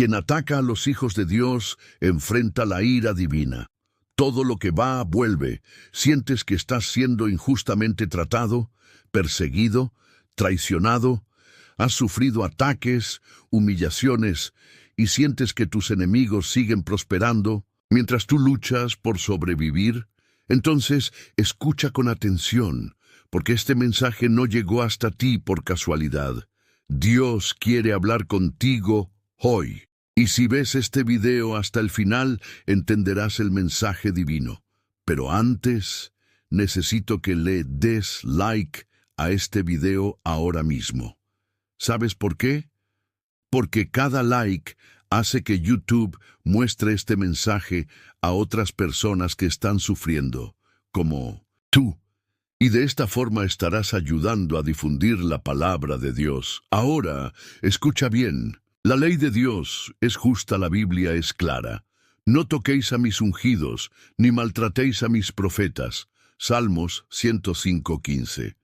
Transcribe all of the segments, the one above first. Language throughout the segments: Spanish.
Quien ataca a los hijos de Dios enfrenta la ira divina. Todo lo que va, vuelve. Sientes que estás siendo injustamente tratado, perseguido, traicionado. Has sufrido ataques, humillaciones, y sientes que tus enemigos siguen prosperando mientras tú luchas por sobrevivir. Entonces, escucha con atención, porque este mensaje no llegó hasta ti por casualidad. Dios quiere hablar contigo hoy. Y si ves este video hasta el final, entenderás el mensaje divino. Pero antes, necesito que le des like a este video ahora mismo. ¿Sabes por qué? Porque cada like hace que YouTube muestre este mensaje a otras personas que están sufriendo, como tú. Y de esta forma estarás ayudando a difundir la palabra de Dios. Ahora, escucha bien. La ley de Dios es justa, la Biblia es clara. No toquéis a mis ungidos, ni maltratéis a mis profetas. Salmos 105:15.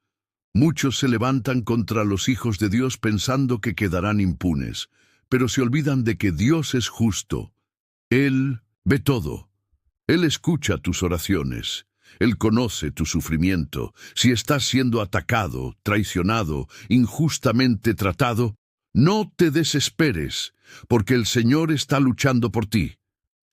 Muchos se levantan contra los hijos de Dios pensando que quedarán impunes, pero se olvidan de que Dios es justo. Él ve todo. Él escucha tus oraciones. Él conoce tu sufrimiento. Si estás siendo atacado, traicionado, injustamente tratado, no te desesperes, porque el Señor está luchando por ti.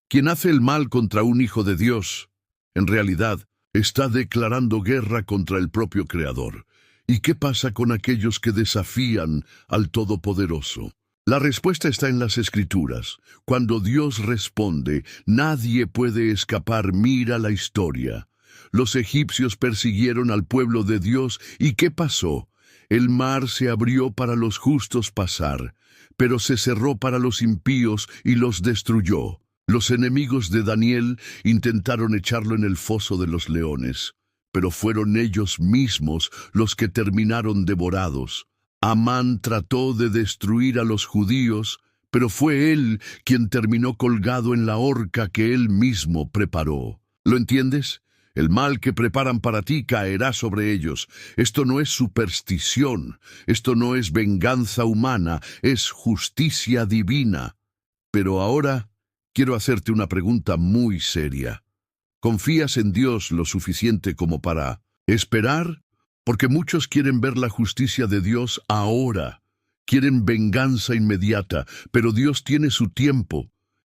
Quien hace el mal contra un hijo de Dios, en realidad, está declarando guerra contra el propio Creador. ¿Y qué pasa con aquellos que desafían al Todopoderoso? La respuesta está en las Escrituras. Cuando Dios responde, nadie puede escapar. Mira la historia. Los egipcios persiguieron al pueblo de Dios, ¿y qué pasó? El mar se abrió para los justos pasar, pero se cerró para los impíos y los destruyó. Los enemigos de Daniel intentaron echarlo en el foso de los leones, pero fueron ellos mismos los que terminaron devorados. Amán trató de destruir a los judíos, pero fue él quien terminó colgado en la horca que él mismo preparó. ¿Lo entiendes? El mal que preparan para ti caerá sobre ellos. Esto no es superstición, esto no es venganza humana, es justicia divina. Pero ahora quiero hacerte una pregunta muy seria. ¿Confías en Dios lo suficiente como para esperar? Porque muchos quieren ver la justicia de Dios ahora. Quieren venganza inmediata, pero Dios tiene su tiempo.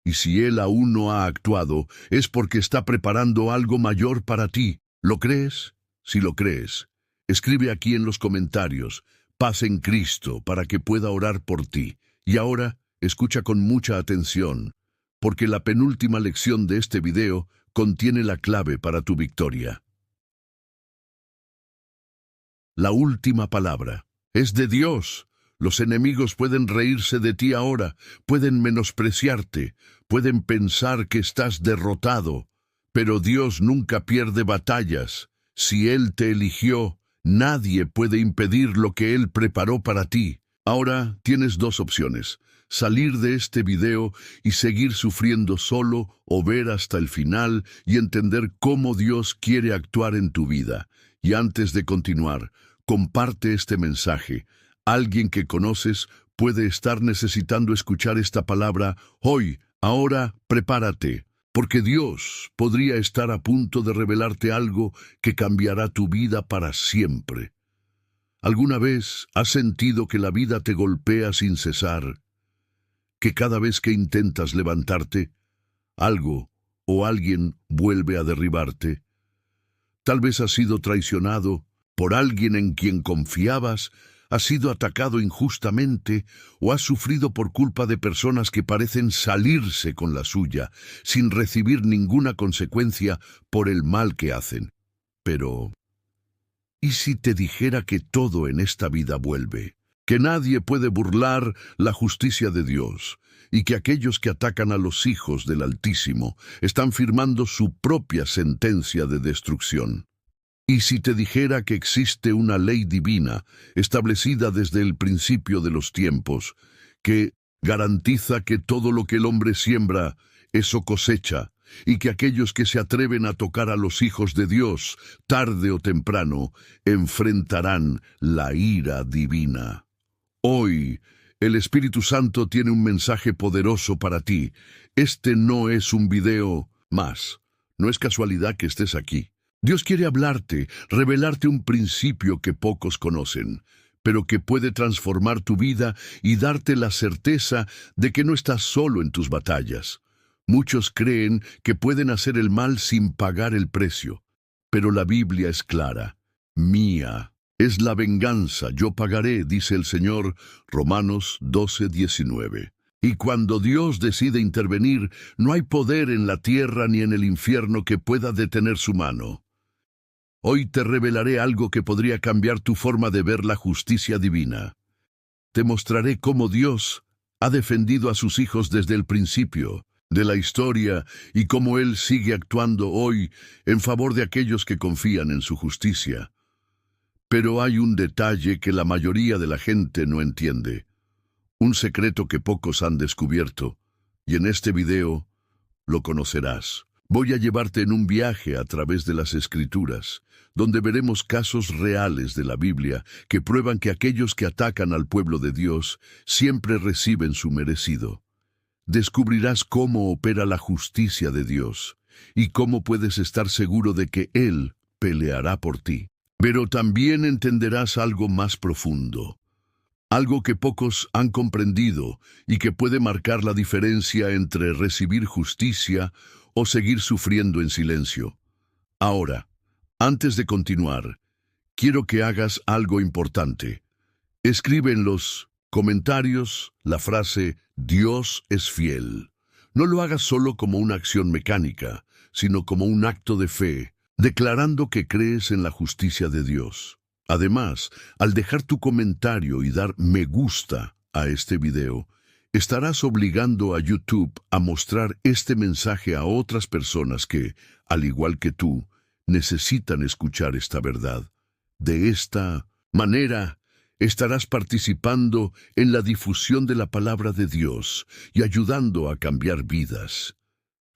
Y si Él aún no ha actuado, es porque está preparando algo mayor para ti. ¿Lo crees? Si lo crees, escribe aquí en los comentarios, paz en Cristo, para que pueda orar por ti. Y ahora, escucha con mucha atención, porque la penúltima lección de este video contiene la clave para tu victoria. La última palabra es de Dios. Los enemigos pueden reírse de ti ahora, pueden menospreciarte, pueden pensar que estás derrotado, pero Dios nunca pierde batallas. Si Él te eligió, nadie puede impedir lo que Él preparó para ti. Ahora tienes dos opciones: salir de este video y seguir sufriendo solo, o ver hasta el final y entender cómo Dios quiere actuar en tu vida. Y antes de continuar, comparte este mensaje. Alguien que conoces puede estar necesitando escuchar esta palabra hoy. Ahora, prepárate, porque Dios podría estar a punto de revelarte algo que cambiará tu vida para siempre. ¿Alguna vez has sentido que la vida te golpea sin cesar? Que cada vez que intentas levantarte, algo o alguien vuelve a derribarte. Tal vez has sido traicionado por alguien en quien confiabas, has sido atacado injustamente o has sufrido por culpa de personas que parecen salirse con la suya, sin recibir ninguna consecuencia por el mal que hacen. Pero, ¿y si te dijera que todo en esta vida vuelve? Que nadie puede burlar la justicia de Dios, y que aquellos que atacan a los hijos del Altísimo están firmando su propia sentencia de destrucción. Y si te dijera que existe una ley divina establecida desde el principio de los tiempos, que garantiza que todo lo que el hombre siembra, eso cosecha, y que aquellos que se atreven a tocar a los hijos de Dios, tarde o temprano, enfrentarán la ira divina. Hoy El Espíritu Santo tiene un mensaje poderoso para ti. Este no es un video más. No es casualidad que estés aquí. Dios quiere hablarte, revelarte un principio que pocos conocen, pero que puede transformar tu vida y darte la certeza de que no estás solo en tus batallas. Muchos creen que pueden hacer el mal sin pagar el precio, pero la Biblia es clara. Mía es la venganza, yo pagaré, dice el Señor, Romanos 12:19. Y cuando Dios decide intervenir, no hay poder en la tierra ni en el infierno que pueda detener su mano. Hoy te revelaré algo que podría cambiar tu forma de ver la justicia divina. Te mostraré cómo Dios ha defendido a sus hijos desde el principio de la historia y cómo Él sigue actuando hoy en favor de aquellos que confían en su justicia. Pero hay un detalle que la mayoría de la gente no entiende, un secreto que pocos han descubierto, y en este video lo conocerás. Voy a llevarte en un viaje a través de las Escrituras, donde veremos casos reales de la Biblia que prueban que aquellos que atacan al pueblo de Dios siempre reciben su merecido. Descubrirás cómo opera la justicia de Dios y cómo puedes estar seguro de que Él peleará por ti. Pero también entenderás algo más profundo, algo que pocos han comprendido y que puede marcar la diferencia entre recibir justicia o seguir sufriendo en silencio. Ahora, antes de continuar, quiero que hagas algo importante. Escribe en los comentarios la frase «Dios es fiel». No lo hagas solo como una acción mecánica, sino como un acto de fe, declarando que crees en la justicia de Dios. Además, al dejar tu comentario y dar me gusta a este video, estarás obligando a YouTube a mostrar este mensaje a otras personas que, al igual que tú, necesitan escuchar esta verdad. De esta manera, estarás participando en la difusión de la palabra de Dios y ayudando a cambiar vidas.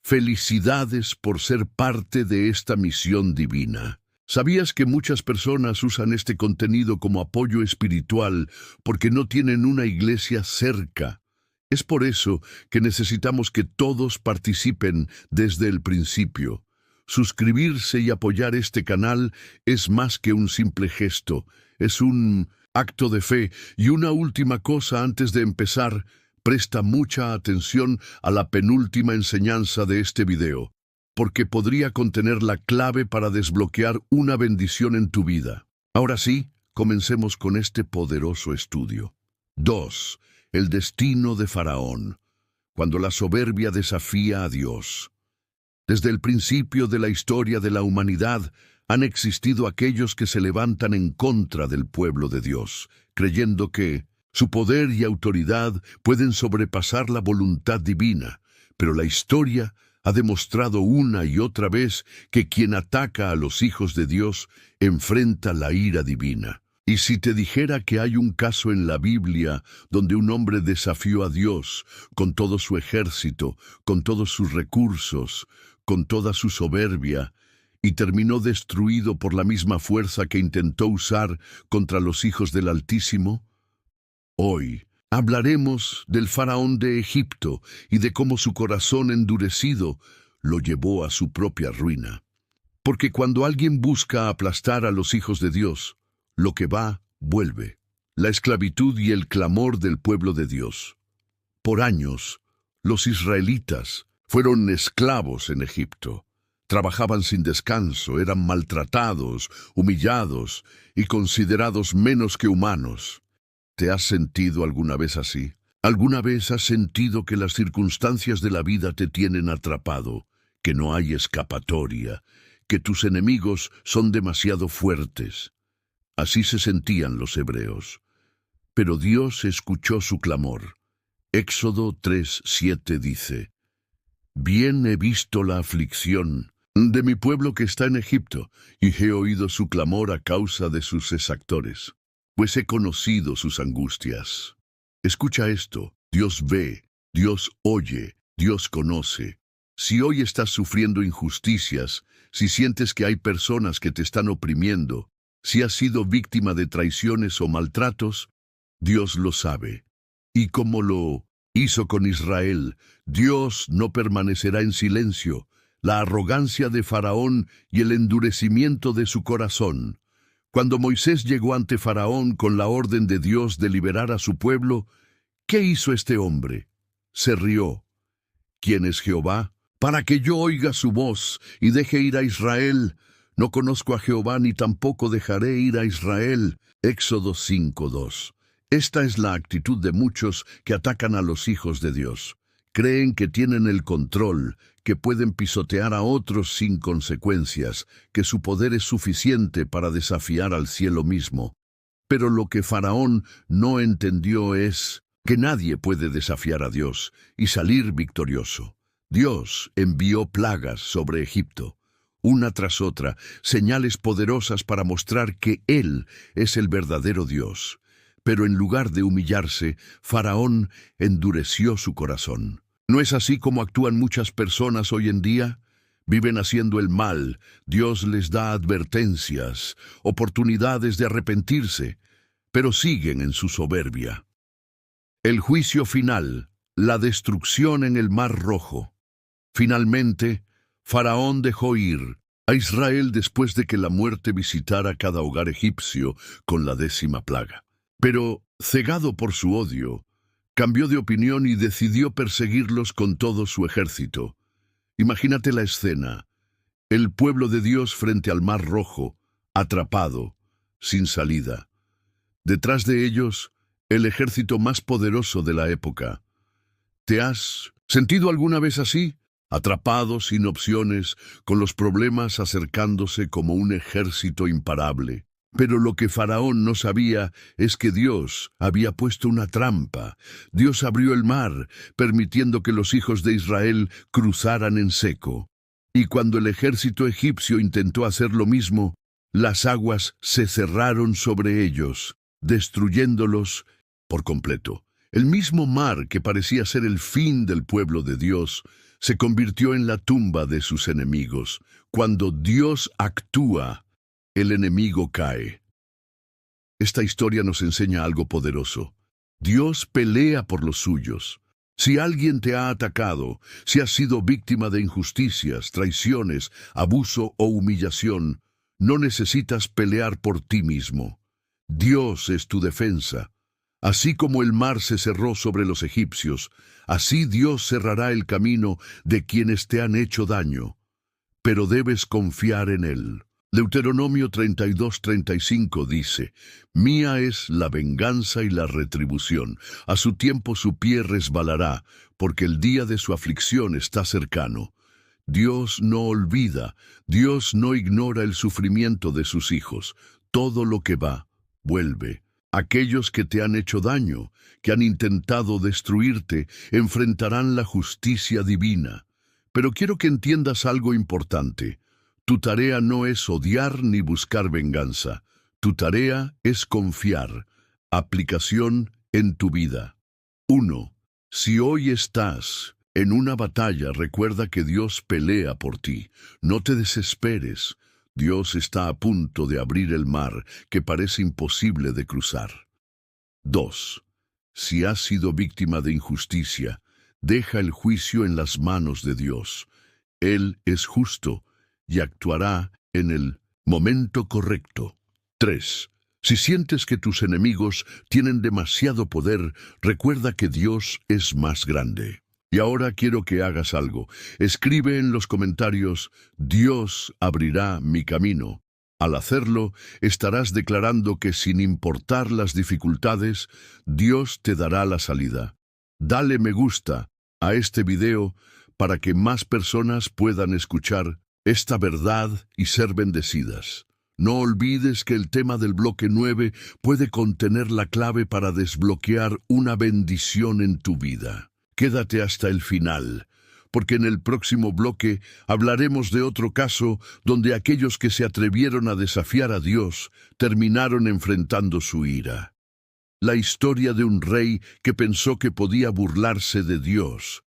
Felicidades por ser parte de esta misión divina. ¿Sabías que muchas personas usan este contenido como apoyo espiritual porque no tienen una iglesia cerca? Es por eso que necesitamos que todos participen desde el principio. Suscribirse y apoyar este canal es más que un simple gesto, es un acto de fe. Y una última cosa antes de empezar, presta mucha atención a la penúltima enseñanza de este video, porque podría contener la clave para desbloquear una bendición en tu vida. Ahora sí, comencemos con este poderoso estudio. 2. El destino de Faraón, cuando la soberbia desafía a Dios. Desde el principio de la historia de la humanidad, han existido aquellos que se levantan en contra del pueblo de Dios, creyendo que su poder y autoridad pueden sobrepasar la voluntad divina, pero la historia ha demostrado una y otra vez que quien ataca a los hijos de Dios enfrenta la ira divina. Y si te dijera que hay un caso en la Biblia donde un hombre desafió a Dios con todo su ejército, con todos sus recursos, con toda su soberbia, y terminó destruido por la misma fuerza que intentó usar contra los hijos del Altísimo, hoy hablaremos del faraón de Egipto y de cómo su corazón endurecido lo llevó a su propia ruina. Porque cuando alguien busca aplastar a los hijos de Dios, lo que va, vuelve. La esclavitud y el clamor del pueblo de Dios. Por años, los israelitas fueron esclavos en Egipto. Trabajaban sin descanso, eran maltratados, humillados y considerados menos que humanos. ¿Te has sentido alguna vez así? ¿Alguna vez has sentido que las circunstancias de la vida te tienen atrapado, que no hay escapatoria, que tus enemigos son demasiado fuertes? Así se sentían los hebreos. Pero Dios escuchó su clamor. Éxodo 3:7 dice: «Bien he visto la aflicción de mi pueblo que está en Egipto, y he oído su clamor a causa de sus exactores, pues he conocido sus angustias». Escucha esto: Dios ve, Dios oye, Dios conoce. Si hoy estás sufriendo injusticias, si sientes que hay personas que te están oprimiendo, si has sido víctima de traiciones o maltratos, Dios lo sabe. Y como lo hizo con Israel, Dios no permanecerá en silencio. La arrogancia de Faraón y el endurecimiento de su corazón. Cuando Moisés llegó ante Faraón con la orden de Dios de liberar a su pueblo, ¿qué hizo este hombre? Se rió. ¿Quién es Jehová? Para que yo oiga su voz y deje ir a Israel. No conozco a Jehová ni tampoco dejaré ir a Israel. Éxodo 5:2. Esta es la actitud de muchos que atacan a los hijos de Dios. Creen que tienen el control, que pueden pisotear a otros sin consecuencias, que su poder es suficiente para desafiar al cielo mismo. Pero lo que Faraón no entendió es que nadie puede desafiar a Dios y salir victorioso. Dios envió plagas sobre Egipto, una tras otra, señales poderosas para mostrar que Él es el verdadero Dios. Pero en lugar de humillarse, Faraón endureció su corazón. ¿No es así como actúan muchas personas hoy en día? Viven haciendo el mal, Dios les da advertencias, oportunidades de arrepentirse, pero siguen en su soberbia. El juicio final, la destrucción en el Mar Rojo. Finalmente, Faraón dejó ir a Israel después de que la muerte visitara cada hogar egipcio con la 10ª plaga. Pero, cegado por su odio, cambió de opinión y decidió perseguirlos con todo su ejército. Imagínate la escena. El pueblo de Dios frente al Mar Rojo, atrapado, sin salida. Detrás de ellos, el ejército más poderoso de la época. ¿Te has sentido alguna vez así? Atrapado, sin opciones, con los problemas acercándose como un ejército imparable. Pero lo que Faraón no sabía es que Dios había puesto una trampa. Dios abrió el mar, permitiendo que los hijos de Israel cruzaran en seco. Y cuando el ejército egipcio intentó hacer lo mismo, las aguas se cerraron sobre ellos, destruyéndolos por completo. El mismo mar que parecía ser el fin del pueblo de Dios, se convirtió en la tumba de sus enemigos. Cuando Dios actúa, el enemigo cae. Esta historia nos enseña algo poderoso. Dios pelea por los suyos. Si alguien te ha atacado, si has sido víctima de injusticias, traiciones, abuso o humillación, no necesitas pelear por ti mismo. Dios es tu defensa. Así como el mar se cerró sobre los egipcios, así Dios cerrará el camino de quienes te han hecho daño. Pero debes confiar en Él. Deuteronomio 32:35 dice: Mía es la venganza y la retribución. A su tiempo su pie resbalará, porque el día de su aflicción está cercano. Dios no olvida, Dios no ignora el sufrimiento de sus hijos. Todo lo que va, vuelve. Aquellos que te han hecho daño, que han intentado destruirte, enfrentarán la justicia divina. Pero quiero que entiendas algo importante. Tu tarea no es odiar ni buscar venganza. Tu tarea es confiar. Aplicación en tu vida. 1. Si hoy estás en una batalla, recuerda que Dios pelea por ti. No te desesperes. Dios está a punto de abrir el mar que parece imposible de cruzar. 2. Si has sido víctima de injusticia, deja el juicio en las manos de Dios. Él es justo y actuará en el momento correcto. 3. Si sientes que tus enemigos tienen demasiado poder, recuerda que Dios es más grande. Y ahora quiero que hagas algo. Escribe en los comentarios: Dios abrirá mi camino. Al hacerlo, estarás declarando que sin importar las dificultades, Dios te dará la salida. Dale me gusta a este video para que más personas puedan escuchar esta verdad y ser bendecidas. No olvides que el tema del bloque 9 puede contener la clave para desbloquear una bendición en tu vida. Quédate hasta el final, porque en el próximo bloque hablaremos de otro caso donde aquellos que se atrevieron a desafiar a Dios terminaron enfrentando su ira. La historia de un rey que pensó que podía burlarse de Dios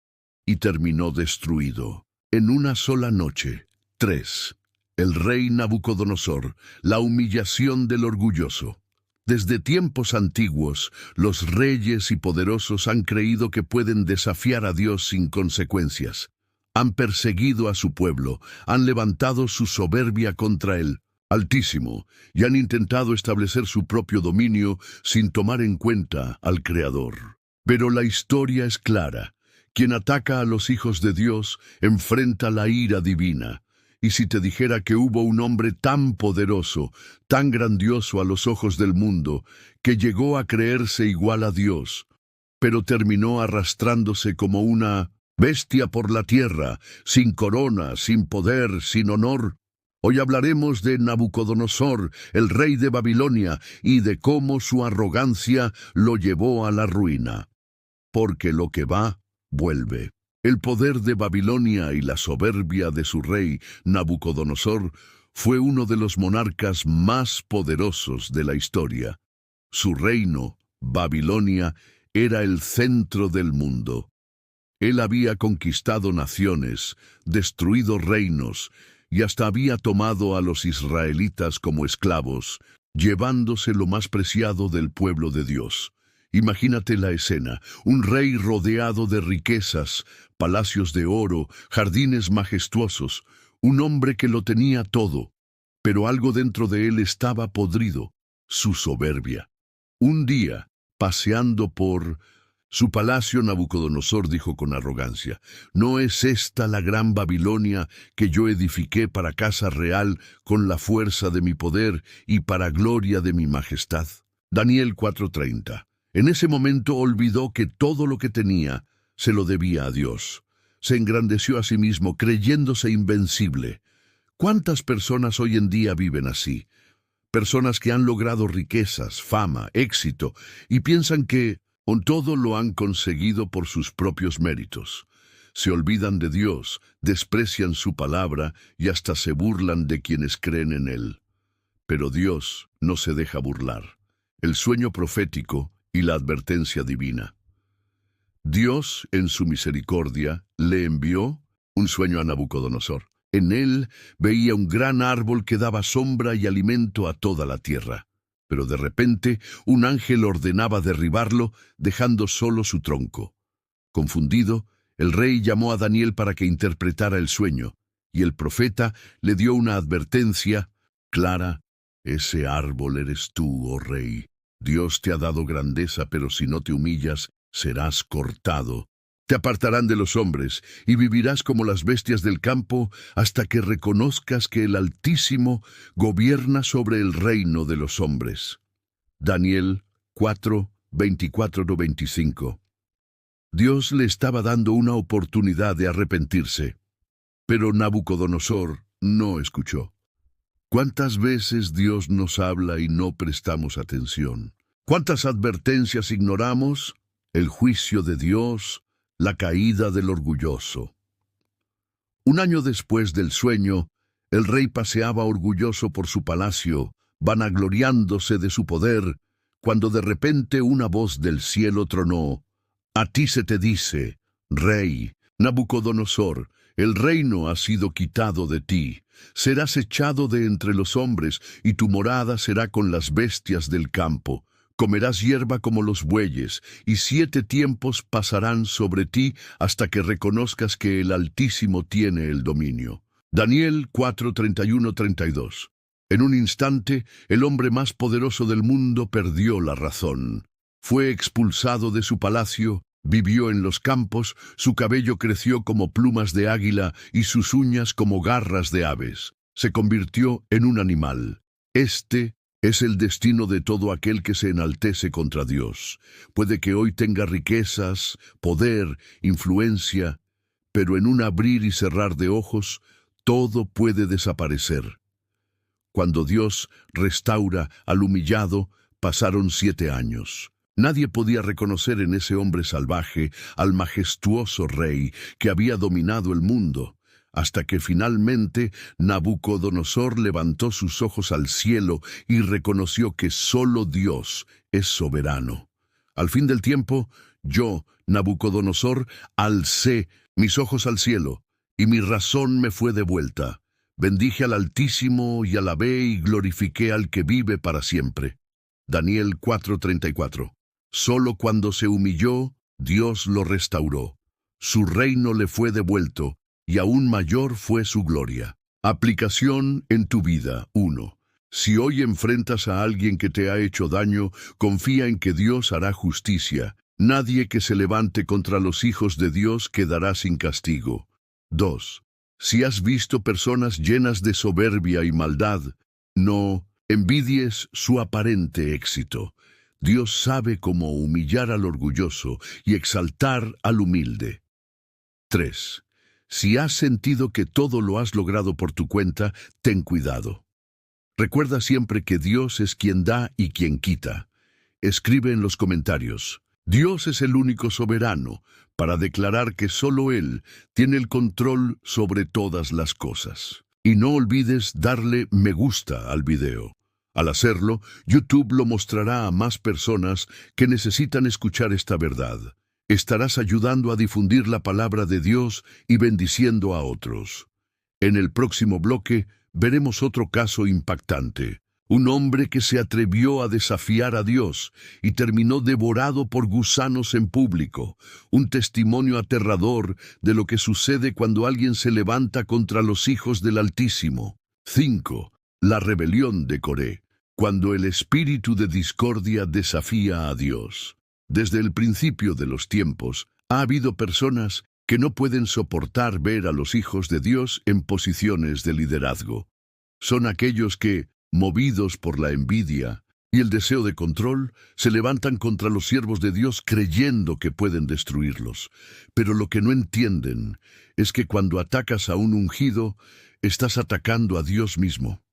y terminó destruido en una sola noche. 3. El rey Nabucodonosor, la humillación del orgulloso. Desde tiempos antiguos, los reyes y poderosos han creído que pueden desafiar a Dios sin consecuencias. Han perseguido a su pueblo, han levantado su soberbia contra él, Altísimo, y han intentado establecer su propio dominio sin tomar en cuenta al Creador. Pero la historia es clara. Quien ataca a los hijos de Dios enfrenta la ira divina. Y si te dijera que hubo un hombre tan poderoso, tan grandioso a los ojos del mundo, que llegó a creerse igual a Dios, pero terminó arrastrándose como una bestia por la tierra, sin corona, sin poder, sin honor. Hoy hablaremos de Nabucodonosor, el rey de Babilonia, y de cómo su arrogancia lo llevó a la ruina. Porque lo que va, vuelve. El poder de Babilonia y la soberbia de su rey, Nabucodonosor, fue uno de los monarcas más poderosos de la historia. Su reino, Babilonia, era el centro del mundo. Él había conquistado naciones, destruido reinos, y hasta había tomado a los israelitas como esclavos, llevándose lo más preciado del pueblo de Dios. Imagínate la escena, un rey rodeado de riquezas, palacios de oro, jardines majestuosos, un hombre que lo tenía todo, pero algo dentro de él estaba podrido, su soberbia. Un día, paseando por su palacio, Nabucodonosor dijo con arrogancia: ¿No es esta la gran Babilonia que yo edifiqué para casa real con la fuerza de mi poder y para gloria de mi majestad? Daniel 4:30. En ese momento olvidó que todo lo que tenía se lo debía a Dios. Se engrandeció a sí mismo, creyéndose invencible. ¿Cuántas personas hoy en día viven así? Personas que han logrado riquezas, fama, éxito, y piensan que con todo lo han conseguido por sus propios méritos. Se olvidan de Dios, desprecian su palabra y hasta se burlan de quienes creen en Él. Pero Dios no se deja burlar. El sueño profético y la advertencia divina. Dios, en su misericordia, le envió un sueño a Nabucodonosor. En él veía un gran árbol que daba sombra y alimento a toda la tierra. Pero de repente un ángel ordenaba derribarlo, dejando solo su tronco. Confundido, el rey llamó a Daniel para que interpretara el sueño, y el profeta le dio una advertencia clara: ese árbol eres tú, oh rey. Dios te ha dado grandeza, pero si no te humillas, serás cortado. Te apartarán de los hombres, y vivirás como las bestias del campo, hasta que reconozcas que el Altísimo gobierna sobre el reino de los hombres. Daniel 4, 24-25. Dios le estaba dando una oportunidad de arrepentirse, pero Nabucodonosor no escuchó. ¿Cuántas veces Dios nos habla y no prestamos atención? ¿Cuántas advertencias ignoramos? El juicio de Dios, la caída del orgulloso. Un año después del sueño, el rey paseaba orgulloso por su palacio, vanagloriándose de su poder, cuando de repente una voz del cielo tronó: «A ti se te dice, rey Nabucodonosor, el reino ha sido quitado de ti. Serás echado de entre los hombres, y tu morada será con las bestias del campo. Comerás hierba como los bueyes, y 7 tiempos pasarán sobre ti hasta que reconozcas que el Altísimo tiene el dominio». Daniel 4, 31-32. En un instante, el hombre más poderoso del mundo perdió la razón. Fue expulsado de su palacio, vivió en los campos, su cabello creció como plumas de águila y sus uñas como garras de aves. Se convirtió en un animal. Este es el destino de todo aquel que se enaltece contra Dios. Puede que hoy tenga riquezas, poder, influencia, pero en un abrir y cerrar de ojos, todo puede desaparecer. Cuando Dios restaura al humillado, pasaron 7 años. Nadie podía reconocer en ese hombre salvaje al majestuoso rey que había dominado el mundo, hasta que finalmente Nabucodonosor levantó sus ojos al cielo y reconoció que solo Dios es soberano. Al fin del tiempo, yo, Nabucodonosor, alcé mis ojos al cielo, y mi razón me fue devuelta. Bendije al Altísimo y alabé y glorifiqué al que vive para siempre. Daniel 4:34. Solo cuando se humilló, Dios lo restauró. Su reino le fue devuelto, y aún mayor fue su gloria. Aplicación en tu vida. 1. Si hoy enfrentas a alguien que te ha hecho daño, confía en que Dios hará justicia. Nadie que se levante contra los hijos de Dios quedará sin castigo. 2. Si has visto personas llenas de soberbia y maldad, no envidies su aparente éxito. Dios sabe cómo humillar al orgulloso y exaltar al humilde. 3. Si has sentido que todo lo has logrado por tu cuenta, ten cuidado. Recuerda siempre que Dios es quien da y quien quita. Escribe en los comentarios: Dios es el único soberano, para declarar que solo Él tiene el control sobre todas las cosas. Y no olvides darle me gusta al video. Al hacerlo, YouTube lo mostrará a más personas que necesitan escuchar esta verdad. Estarás ayudando a difundir la palabra de Dios y bendiciendo a otros. En el próximo bloque veremos otro caso impactante. Un hombre que se atrevió a desafiar a Dios y terminó devorado por gusanos en público. Un testimonio aterrador de lo que sucede cuando alguien se levanta contra los hijos del Altísimo. 5. La rebelión de Coré. Cuando el espíritu de discordia desafía a Dios. Desde el principio de los tiempos, ha habido personas que no pueden soportar ver a los hijos de Dios en posiciones de liderazgo. Son aquellos que, movidos por la envidia y el deseo de control, se levantan contra los siervos de Dios creyendo que pueden destruirlos. Pero lo que no entienden es que cuando atacas a un ungido, estás atacando a Dios mismo.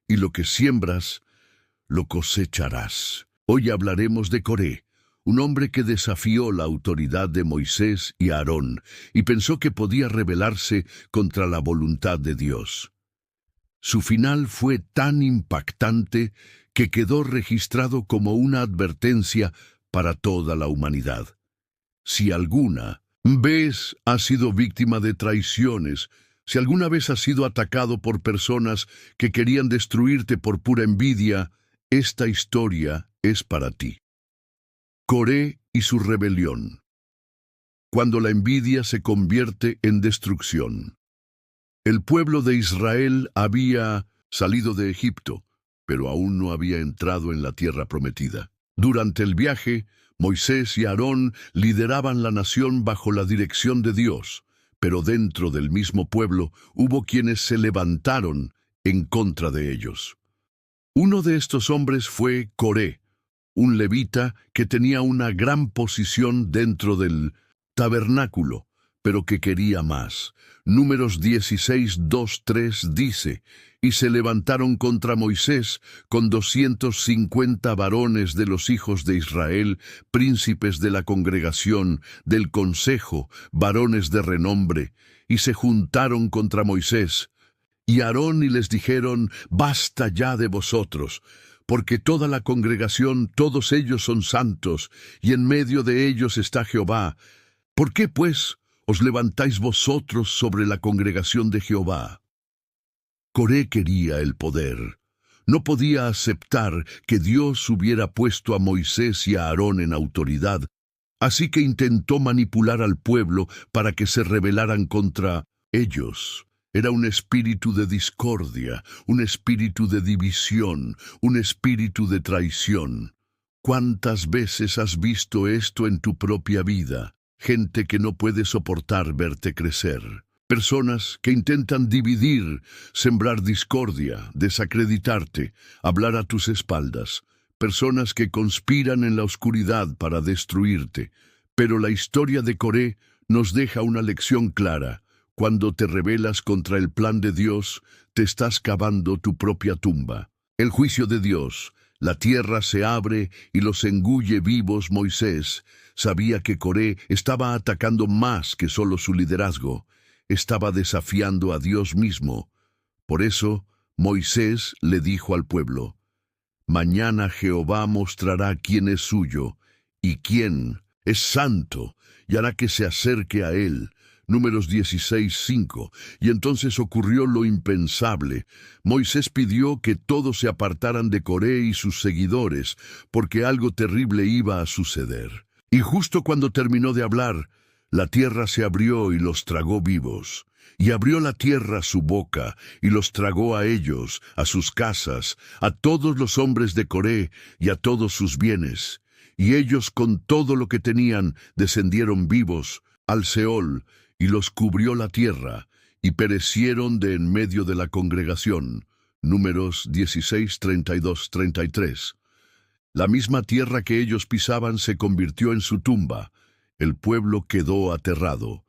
Y lo que siembras, lo cosecharás. Hoy hablaremos de Coré, un hombre que desafió la autoridad de Moisés y Aarón y pensó que podía rebelarse contra la voluntad de Dios. Su final fue tan impactante que quedó registrado como una advertencia para toda la humanidad. Si alguna vez has sido víctima de traiciones, si alguna vez has sido atacado por personas que querían destruirte por pura envidia, esta historia es para ti. Coré y su rebelión. Cuando la envidia se convierte en destrucción. El pueblo de Israel había salido de Egipto, pero aún no había entrado en la tierra prometida. Durante el viaje, Moisés y Aarón lideraban la nación bajo la dirección de Dios, pero dentro del mismo pueblo hubo quienes se levantaron en contra de ellos. Uno de estos hombres fue Coré, un levita que tenía una gran posición dentro del tabernáculo, pero que quería más. Números 16:2-3 dice: y se levantaron contra Moisés con 250 varones de los hijos de Israel, príncipes de la congregación, del consejo, varones de renombre, y se juntaron contra Moisés y Aarón y les dijeron: basta ya de vosotros, porque toda la congregación, todos ellos son santos, y en medio de ellos está Jehová. ¿Por qué, pues, os levantáis vosotros sobre la congregación de Jehová? Coré quería el poder. No podía aceptar que Dios hubiera puesto a Moisés y a Aarón en autoridad, así que intentó manipular al pueblo para que se rebelaran contra ellos. Era un espíritu de discordia, un espíritu de división, un espíritu de traición. ¿Cuántas veces has visto esto en tu propia vida? Gente que no puede soportar verte crecer. Personas que intentan dividir, sembrar discordia, desacreditarte, hablar a tus espaldas. Personas que conspiran en la oscuridad para destruirte. Pero la historia de Coré nos deja una lección clara. Cuando te rebelas contra el plan de Dios, te estás cavando tu propia tumba. El juicio de Dios. La tierra se abre y los engulle vivos. Moisés sabía que Coré estaba atacando más que solo su liderazgo. Estaba desafiando a Dios mismo. Por eso, Moisés le dijo al pueblo: mañana Jehová mostrará quién es suyo y quién es santo, y hará que se acerque a él. Números 16:5. Y entonces ocurrió lo impensable. Moisés pidió que todos se apartaran de Coré y sus seguidores, porque algo terrible iba a suceder. Y justo cuando terminó de hablar, la tierra se abrió y los tragó vivos. Y abrió la tierra su boca, y los tragó a ellos, a sus casas, a todos los hombres de Coré, y a todos sus bienes. Y ellos con todo lo que tenían descendieron vivos al Seol, y los cubrió la tierra, y perecieron de en medio de la congregación. Números 16, 32, 33. La misma tierra que ellos pisaban se convirtió en su tumba. El pueblo quedó aterrado.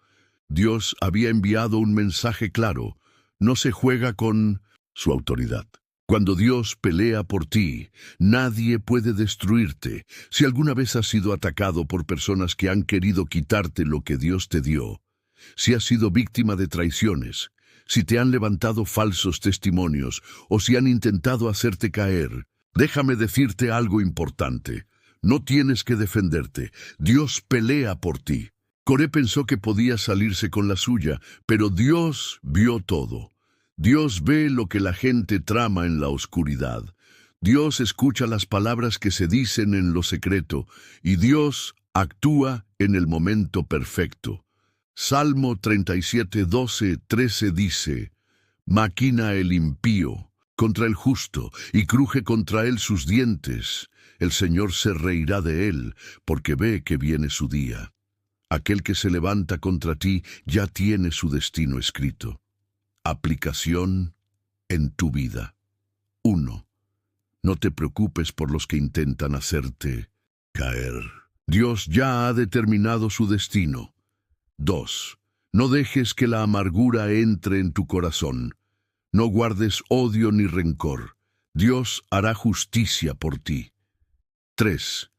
Dios había enviado un mensaje claro: no se juega con su autoridad. Cuando Dios pelea por ti, nadie puede destruirte. Si alguna vez has sido atacado por personas que han querido quitarte lo que Dios te dio, si has sido víctima de traiciones, si te han levantado falsos testimonios o si han intentado hacerte caer, déjame decirte algo importante. No tienes que defenderte. Dios pelea por ti. Coré pensó que podía salirse con la suya, pero Dios vio todo. Dios ve lo que la gente trama en la oscuridad. Dios escucha las palabras que se dicen en lo secreto, y Dios actúa en el momento perfecto. Salmo 37, 12, 13 dice: maquina el impío contra el justo, y cruje contra él sus dientes. El Señor se reirá de él, porque ve que viene su día. Aquel que se levanta contra ti ya tiene su destino escrito. Aplicación en tu vida. 1. No te preocupes por los que intentan hacerte caer. Dios ya ha determinado su destino. 2. No dejes que la amargura entre en tu corazón. No guardes odio ni rencor. Dios hará justicia por ti. 3.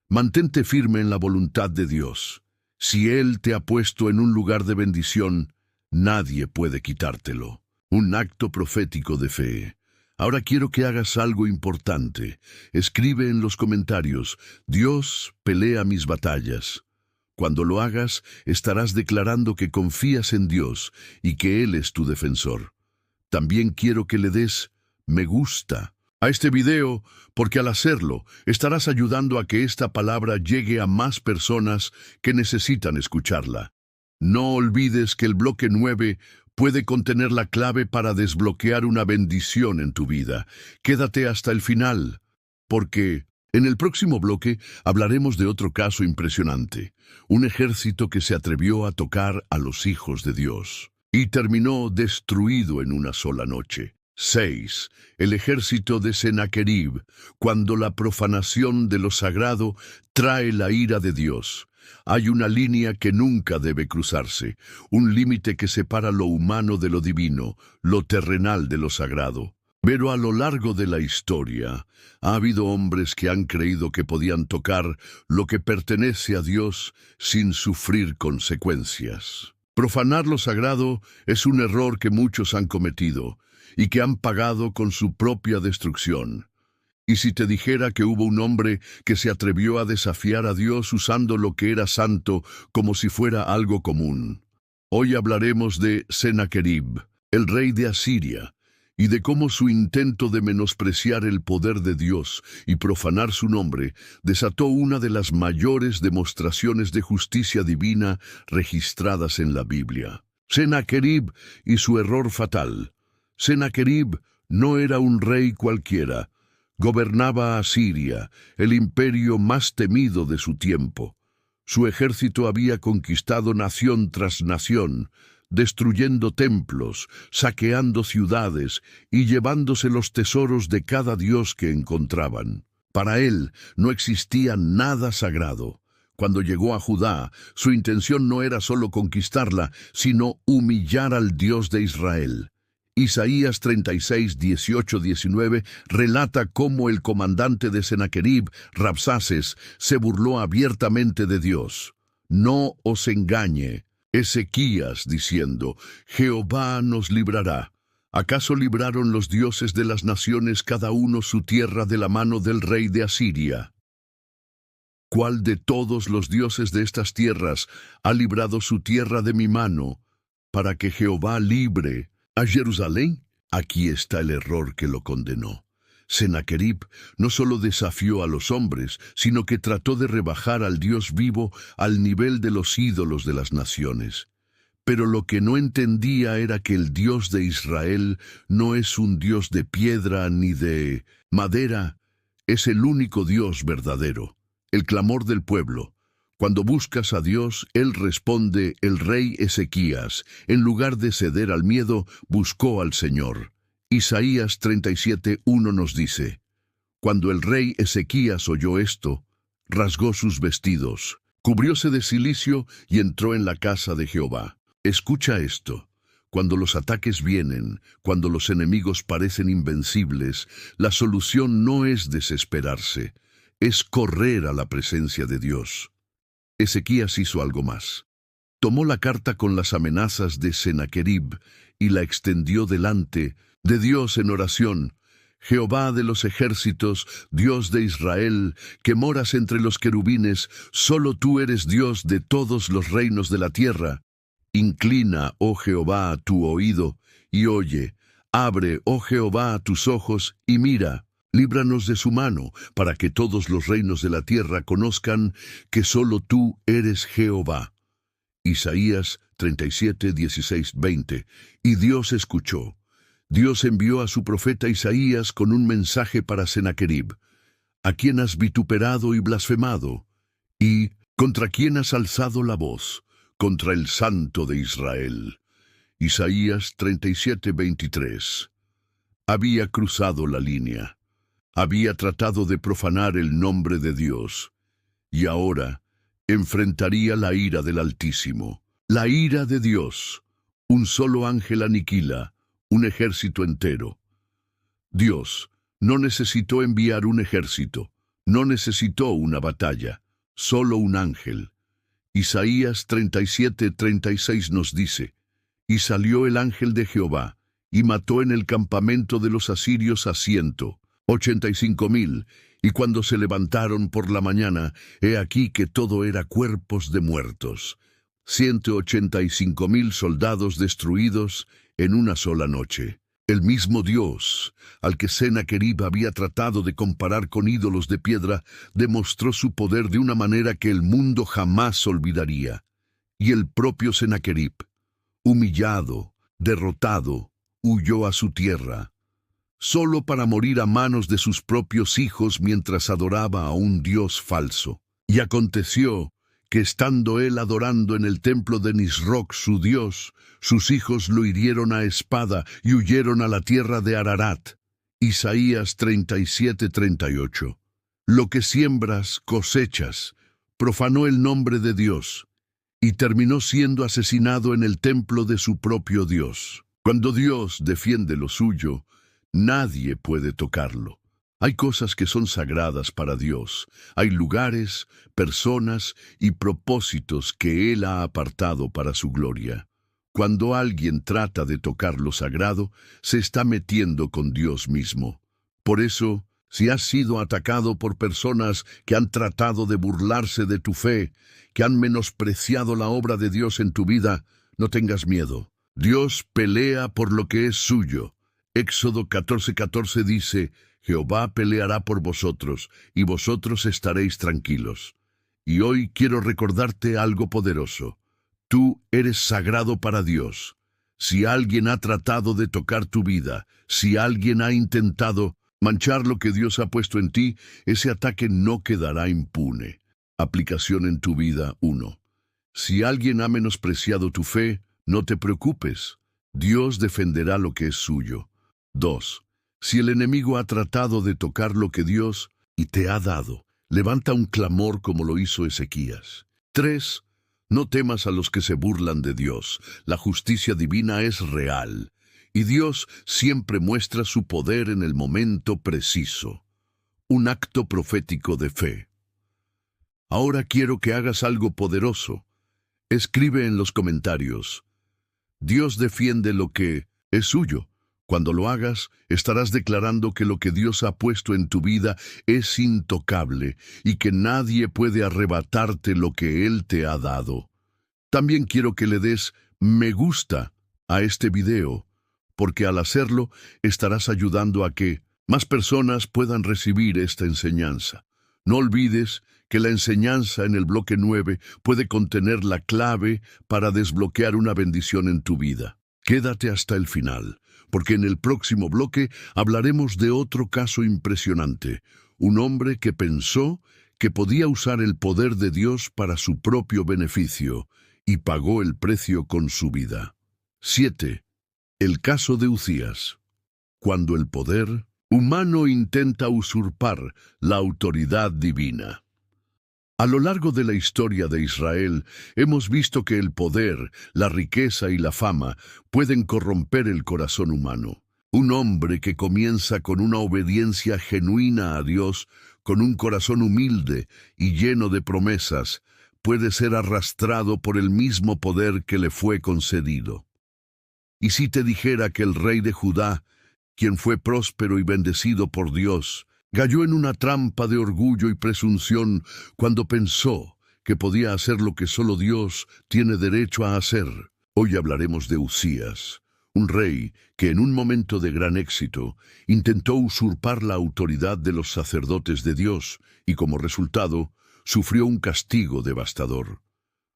Mantente firme en la voluntad de Dios. Si Él te ha puesto en un lugar de bendición, nadie puede quitártelo. Un acto profético de fe. Ahora quiero que hagas algo importante. Escribe en los comentarios: Dios pelea mis batallas. Cuando lo hagas, estarás declarando que confías en Dios y que Él es tu defensor. También quiero que le des me gusta a este video, porque al hacerlo, estarás ayudando a que esta palabra llegue a más personas que necesitan escucharla. No olvides que el bloque 9 puede contener la clave para desbloquear una bendición en tu vida. Quédate hasta el final, porque en el próximo bloque hablaremos de otro caso impresionante: un ejército que se atrevió a tocar a los hijos de Dios y terminó destruido en una sola noche. 6. El ejército de Sennacherib, cuando la profanación de lo sagrado trae la ira de Dios. Hay una línea que nunca debe cruzarse, un límite que separa lo humano de lo divino, lo terrenal de lo sagrado. Pero a lo largo de la historia, ha habido hombres que han creído que podían tocar lo que pertenece a Dios sin sufrir consecuencias. Profanar lo sagrado es un error que muchos han cometido y que han pagado con su propia destrucción. Y si te dijera que hubo un hombre que se atrevió a desafiar a Dios usando lo que era santo como si fuera algo común. Hoy hablaremos de Sennacherib, el rey de Asiria, y de cómo su intento de menospreciar el poder de Dios y profanar su nombre desató una de las mayores demostraciones de justicia divina registradas en la Biblia. Sennacherib y su error fatal. Sennacherib no era un rey cualquiera. Gobernaba Asiria, el imperio más temido de su tiempo. Su ejército había conquistado nación tras nación, destruyendo templos, saqueando ciudades y llevándose los tesoros de cada dios que encontraban. Para él no existía nada sagrado. Cuando llegó a Judá, su intención no era solo conquistarla, sino humillar al Dios de Israel. Isaías 36, 18, 19 relata cómo el comandante de Sennacherib, Rabsaces, se burló abiertamente de Dios. No os engañe Ezequías diciendo: Jehová nos librará. ¿Acaso libraron los dioses de las naciones cada uno su tierra de la mano del rey de Asiria? ¿Cuál de todos los dioses de estas tierras ha librado su tierra de mi mano, para que Jehová libre a Jerusalén? Aquí está el error que lo condenó. Sennacherib no solo desafió a los hombres, sino que trató de rebajar al Dios vivo al nivel de los ídolos de las naciones. Pero lo que no entendía era que el Dios de Israel no es un Dios de piedra ni de madera, es el único Dios verdadero. El clamor del pueblo. Cuando buscas a Dios, Él responde. El rey Ezequías, en lugar de ceder al miedo, buscó al Señor. Isaías 37:1 nos dice: Cuando el rey Ezequías oyó esto, rasgó sus vestidos, cubrióse de cilicio y entró en la casa de Jehová. Escucha esto. Cuando los ataques vienen, cuando los enemigos parecen invencibles, la solución no es desesperarse, es correr a la presencia de Dios. Ezequías hizo algo más. Tomó la carta con las amenazas de Sennacherib y la extendió delante de Dios en oración. Jehová de los ejércitos, Dios de Israel, que moras entre los querubines, solo tú eres Dios de todos los reinos de la tierra. Inclina, oh Jehová, tu oído, y oye. Abre, oh Jehová, tus ojos, y mira. Líbranos de su mano, para que todos los reinos de la tierra conozcan que solo tú eres Jehová. Isaías 37:16-20. Y Dios escuchó. Dios envió a su profeta Isaías con un mensaje para Sennacherib. ¿A quién has vituperado y blasfemado? ¿Y contra quién has alzado la voz? Contra el Santo de Israel. Isaías 37:23. Había cruzado la línea. Había tratado de profanar el nombre de Dios, y ahora enfrentaría la ira del Altísimo, la ira de Dios. Un solo ángel aniquila un ejército entero. Dios no necesitó enviar un ejército, no necesitó una batalla, solo un ángel. Isaías 37:36 nos dice: Y salió el ángel de Jehová, y mató en el campamento de los asirios a 185,000, y cuando se levantaron por la mañana, he aquí que todo era cuerpos de muertos. 185,000 soldados destruidos en una sola noche. El mismo Dios, al que Sennacherib había tratado de comparar con ídolos de piedra, demostró su poder de una manera que el mundo jamás olvidaría. Y el propio Sennacherib, humillado, derrotado, huyó a su tierra, solo para morir a manos de sus propios hijos mientras adoraba a un Dios falso. Y aconteció que estando él adorando en el templo de Nisroch su Dios, sus hijos lo hirieron a espada y huyeron a la tierra de Ararat. Isaías 37:38. Lo que siembras, cosechas. Profanó el nombre de Dios y terminó siendo asesinado en el templo de su propio Dios. Cuando Dios defiende lo suyo, nadie puede tocarlo. Hay cosas que son sagradas para Dios. Hay lugares, personas y propósitos que Él ha apartado para su gloria. Cuando alguien trata de tocar lo sagrado, se está metiendo con Dios mismo. Por eso, si has sido atacado por personas que han tratado de burlarse de tu fe, que han menospreciado la obra de Dios en tu vida, no tengas miedo. Dios pelea por lo que es suyo. Éxodo 14:14 dice: Jehová peleará por vosotros, y vosotros estaréis tranquilos. Y hoy quiero recordarte algo poderoso. Tú eres sagrado para Dios. Si alguien ha tratado de tocar tu vida, si alguien ha intentado manchar lo que Dios ha puesto en ti, ese ataque no quedará impune. Aplicación en tu vida 1. Si alguien ha menospreciado tu fe, no te preocupes. Dios defenderá lo que es suyo. 2. Si el enemigo ha tratado de tocar lo que Dios y te ha dado, levanta un clamor como lo hizo Ezequías. 3. No temas a los que se burlan de Dios. La justicia divina es real, y Dios siempre muestra su poder en el momento preciso. Un acto profético de fe. Ahora quiero que hagas algo poderoso. Escribe en los comentarios: Dios defiende lo que es suyo. Cuando lo hagas, estarás declarando que lo que Dios ha puesto en tu vida es intocable y que nadie puede arrebatarte lo que Él te ha dado. También quiero que le des me gusta a este video, porque al hacerlo estarás ayudando a que más personas puedan recibir esta enseñanza. No olvides que la enseñanza en el bloque 9 puede contener la clave para desbloquear una bendición en tu vida. Quédate hasta el final, porque en el próximo bloque hablaremos de otro caso impresionante, un hombre que pensó que podía usar el poder de Dios para su propio beneficio y pagó el precio con su vida. 7. El caso de Uzías. Cuando el poder humano intenta usurpar la autoridad divina. A lo largo de la historia de Israel, hemos visto que el poder, la riqueza y la fama pueden corromper el corazón humano. Un hombre que comienza con una obediencia genuina a Dios, con un corazón humilde y lleno de promesas, puede ser arrastrado por el mismo poder que le fue concedido. Y si te dijera que el rey de Judá, quien fue próspero y bendecido por Dios, cayó en una trampa de orgullo y presunción cuando pensó que podía hacer lo que solo Dios tiene derecho a hacer. Hoy hablaremos de Uzías, un rey que en un momento de gran éxito intentó usurpar la autoridad de los sacerdotes de Dios y como resultado sufrió un castigo devastador.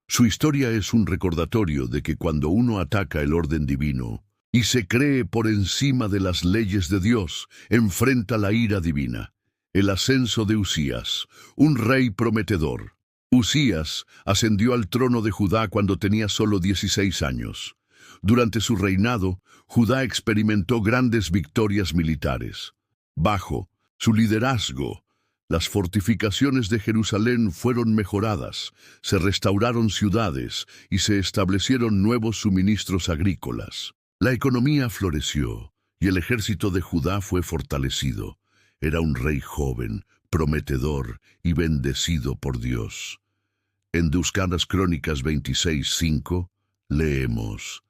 Su historia es un recordatorio de que cuando uno ataca el orden divino y se cree por encima de las leyes de Dios, enfrenta la ira divina. El ascenso de Uzías, un rey prometedor. Uzías ascendió al trono de Judá cuando tenía solo 16 años. Durante su reinado, Judá experimentó grandes victorias militares. Bajo su liderazgo, las fortificaciones de Jerusalén fueron mejoradas, se restauraron ciudades y se establecieron nuevos suministros agrícolas. La economía floreció y el ejército de Judá fue fortalecido. Era un rey joven, prometedor y bendecido por Dios. En Buscadas Crónicas 26:5 leemos: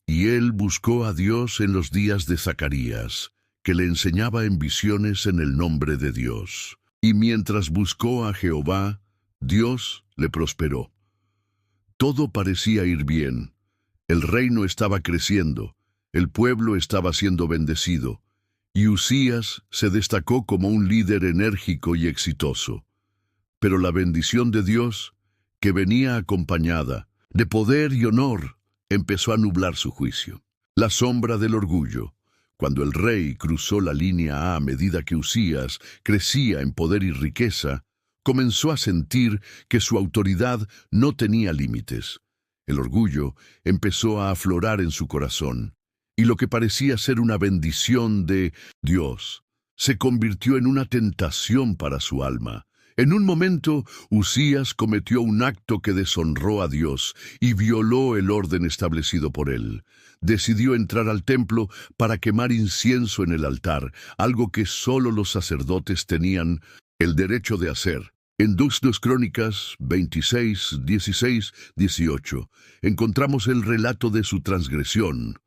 Y él buscó a Dios en los días de Zacarías, que le enseñaba en visiones en el nombre de Dios. Y mientras buscó a Jehová, Dios le prosperó. Todo parecía ir bien. El reino estaba creciendo, el pueblo estaba siendo bendecido, y Uzías se destacó como un líder enérgico y exitoso. Pero la bendición de Dios, que venía acompañada de poder y honor, empezó a nublar su juicio. La sombra del orgullo. Cuando el rey cruzó la línea a medida que Uzías crecía en poder y riqueza, comenzó a sentir que su autoridad no tenía límites. El orgullo empezó a aflorar en su corazón, y lo que parecía ser una bendición de Dios se convirtió en una tentación para su alma. En un momento, Uzías cometió un acto que deshonró a Dios y violó el orden establecido por él. Decidió entrar al templo para quemar incienso en el altar, algo que solo los sacerdotes tenían el derecho de hacer. En Dos Crónicas 26, 16, 18 encontramos el relato de su transgresión.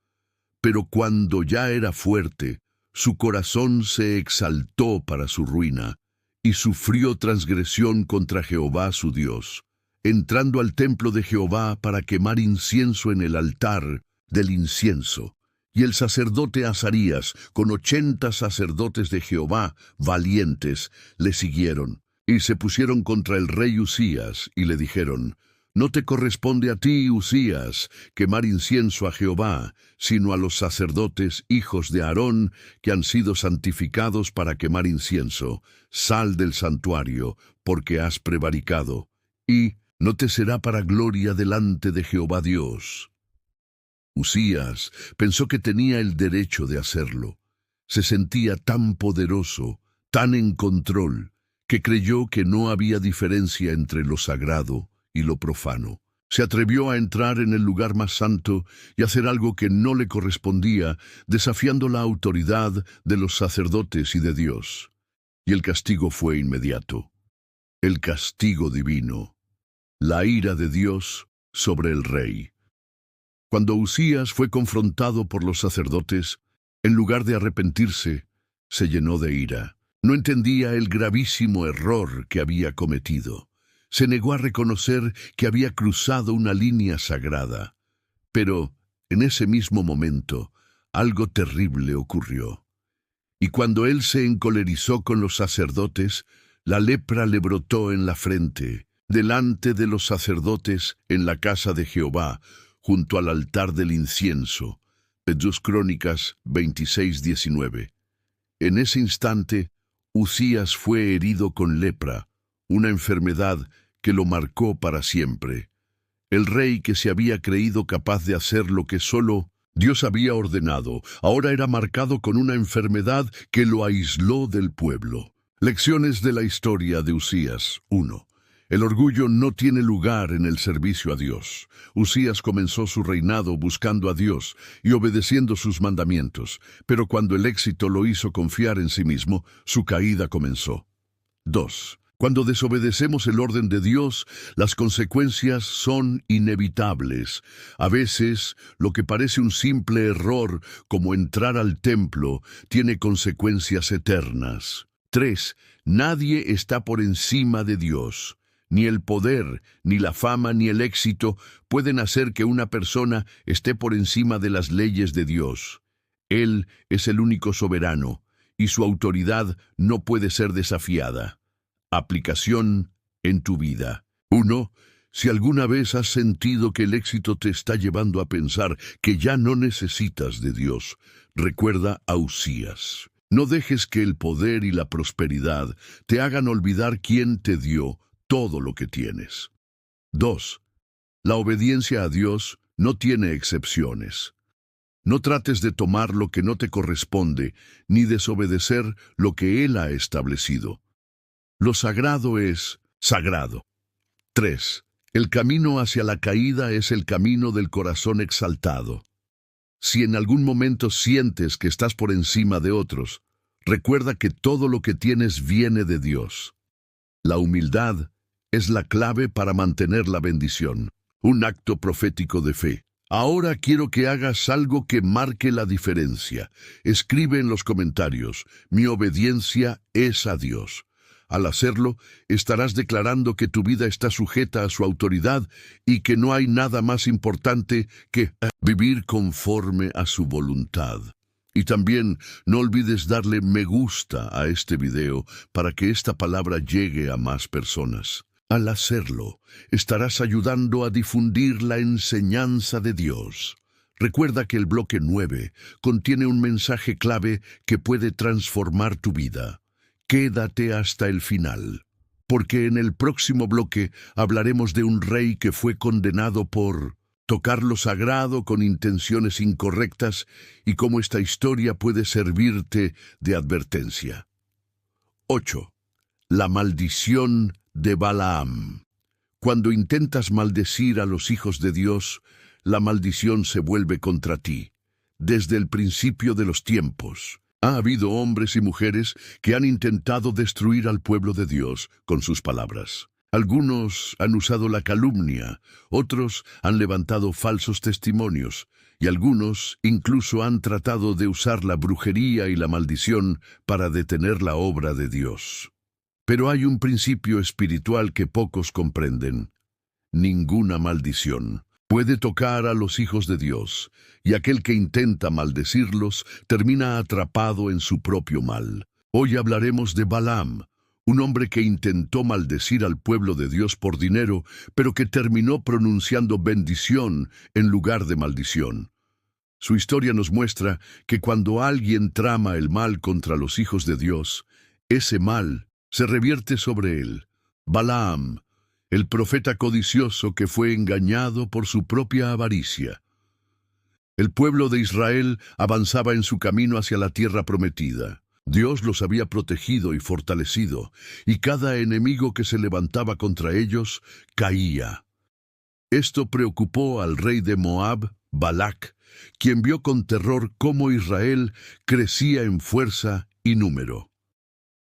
Pero cuando ya era fuerte, su corazón se exaltó para su ruina y sufrió transgresión contra Jehová su Dios, entrando al templo de Jehová para quemar incienso en el altar del incienso. Y el sacerdote Azarías, con 80 sacerdotes de Jehová valientes, le siguieron. Y se pusieron contra el rey Uzías, y le dijeron: No te corresponde a ti, Uzías, quemar incienso a Jehová, sino a los sacerdotes, hijos de Aarón, que han sido santificados para quemar incienso. Sal del santuario, porque has prevaricado, y no te será para gloria delante de Jehová Dios. Uzías pensó que tenía el derecho de hacerlo. Se sentía tan poderoso, tan en control, que creyó que no había diferencia entre lo sagrado y lo profano. Se atrevió a entrar en el lugar más santo y hacer algo que no le correspondía, desafiando la autoridad de los sacerdotes y de Dios. Y el castigo fue inmediato. El castigo divino. La ira de Dios sobre el rey. Cuando Uzías fue confrontado por los sacerdotes, En lugar de arrepentirse, se llenó de ira. No entendía el gravísimo error que había cometido. Se negó a reconocer que había cruzado una línea sagrada. Pero, en ese mismo momento, algo terrible ocurrió. Y cuando él se encolerizó con los sacerdotes, la lepra le brotó en la frente, delante de los sacerdotes en la casa de Jehová, junto al altar del incienso. De 2 Crónicas 26:19. En ese instante, Uzías fue herido con lepra, una enfermedad que lo marcó para siempre. El rey que se había creído capaz de hacer lo que solo Dios había ordenado, ahora era marcado con una enfermedad que lo aisló del pueblo. Lecciones de la historia de Uzías. 1. El orgullo no tiene lugar en el servicio a Dios. Uzías comenzó su reinado buscando a Dios y obedeciendo sus mandamientos, pero cuando el éxito lo hizo confiar en sí mismo, su caída comenzó. 2. Cuando desobedecemos el orden de Dios, las consecuencias son inevitables. A veces, lo que parece un simple error, como entrar al templo, tiene consecuencias eternas. 3. Nadie está por encima de Dios. Ni el poder, ni la fama, ni el éxito pueden hacer que una persona esté por encima de las leyes de Dios. Él es el único soberano, y su autoridad no puede ser desafiada. Aplicación en tu vida. 1. Si alguna vez has sentido que el éxito te está llevando a pensar que ya no necesitas de Dios, recuerda a Uzías. No dejes que el poder y la prosperidad te hagan olvidar quién te dio todo lo que tienes. 2. La obediencia a Dios no tiene excepciones. No trates de tomar lo que no te corresponde, ni desobedecer lo que Él ha establecido. Lo sagrado es sagrado. 3. El camino hacia la caída es el camino del corazón exaltado. Si en algún momento sientes que estás por encima de otros, recuerda que todo lo que tienes viene de Dios. La humildad es la clave para mantener la bendición, un acto profético de fe. Ahora quiero que hagas algo que marque la diferencia. Escribe en los comentarios: mi obediencia es a Dios. Al hacerlo, estarás declarando que tu vida está sujeta a su autoridad y que no hay nada más importante que vivir conforme a su voluntad. Y también no olvides darle me gusta a este video para que esta palabra llegue a más personas. Al hacerlo, estarás ayudando a difundir la enseñanza de Dios. Recuerda que el bloque 9 contiene un mensaje clave que puede transformar tu vida. Quédate hasta el final, porque en el próximo bloque hablaremos de un rey que fue condenado por tocar lo sagrado con intenciones incorrectas y cómo esta historia puede servirte de advertencia. 8. La maldición de Balaam. Cuando intentas maldecir a los hijos de Dios, la maldición se vuelve contra ti. Desde el principio de los tiempos, ha habido hombres y mujeres que han intentado destruir al pueblo de Dios con sus palabras. Algunos han usado la calumnia, otros han levantado falsos testimonios, y algunos incluso han tratado de usar la brujería y la maldición para detener la obra de Dios. Pero hay un principio espiritual que pocos comprenden. Ninguna maldición puede tocar a los hijos de Dios, y aquel que intenta maldecirlos termina atrapado en su propio mal. Hoy hablaremos de Balaam, un hombre que intentó maldecir al pueblo de Dios por dinero, pero que terminó pronunciando bendición en lugar de maldición. Su historia nos muestra que cuando alguien trama el mal contra los hijos de Dios, ese mal se revierte sobre él. Balaam, el profeta codicioso que fue engañado por su propia avaricia. El pueblo de Israel avanzaba en su camino hacia la tierra prometida. Dios los había protegido y fortalecido, y cada enemigo que se levantaba contra ellos caía. Esto preocupó al rey de Moab, Balac, quien vio con terror cómo Israel crecía en fuerza y número.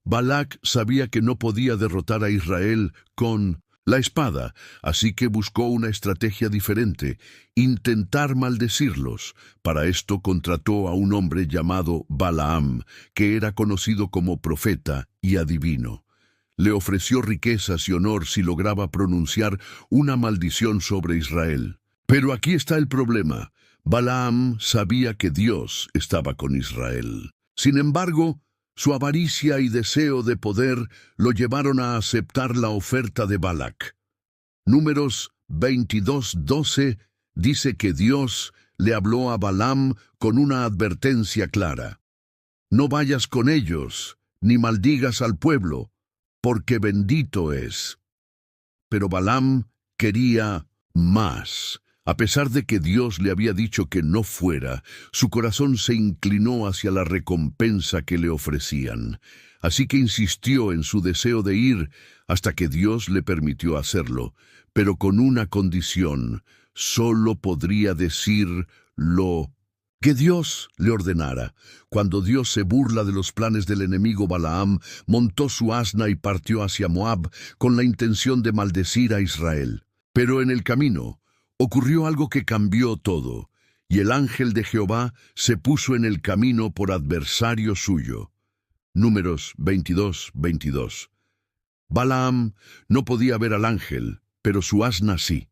Balac sabía que no podía derrotar a Israel con la espada, así que buscó una estrategia diferente, intentar maldecirlos. Para esto contrató a un hombre llamado Balaam, que era conocido como profeta y adivino. Le ofreció riquezas y honor si lograba pronunciar una maldición sobre Israel. Pero aquí está el problema. Balaam sabía que Dios estaba con Israel. Sin embargo, su avaricia y deseo de poder lo llevaron a aceptar la oferta de Balac. Números 22:12 dice que Dios le habló a Balaam con una advertencia clara. No vayas con ellos, ni maldigas al pueblo, porque bendito es. Pero Balaam quería más. A pesar de que Dios le había dicho que no fuera, su corazón se inclinó hacia la recompensa que le ofrecían. Así que insistió en su deseo de ir hasta que Dios le permitió hacerlo, pero con una condición: solo podría decir lo que Dios le ordenara. Cuando Dios se burla de los planes del enemigo, Balaam montó su asna y partió hacia Moab con la intención de maldecir a Israel. Pero en el camino ocurrió algo que cambió todo, y el ángel de Jehová se puso en el camino por adversario suyo. Números 22:22. Balaam no podía ver al ángel, pero su asna sí.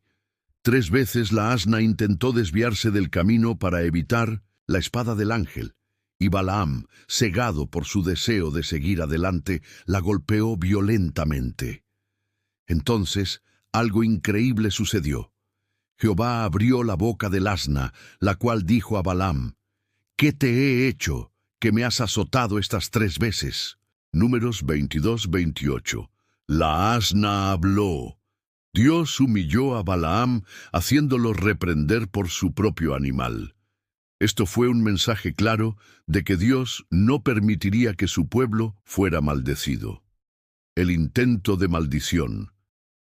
3 veces la asna intentó desviarse del camino para evitar la espada del ángel, y Balaam, cegado por su deseo de seguir adelante, la golpeó violentamente. Entonces, algo increíble sucedió. Jehová abrió la boca del asna, la cual dijo a Balaam: ¿Qué te he hecho, que me has azotado estas 3 veces? Números 22:28. La asna habló. Dios humilló a Balaam, haciéndolo reprender por su propio animal. Esto fue un mensaje claro de que Dios no permitiría que su pueblo fuera maldecido. El intento de maldición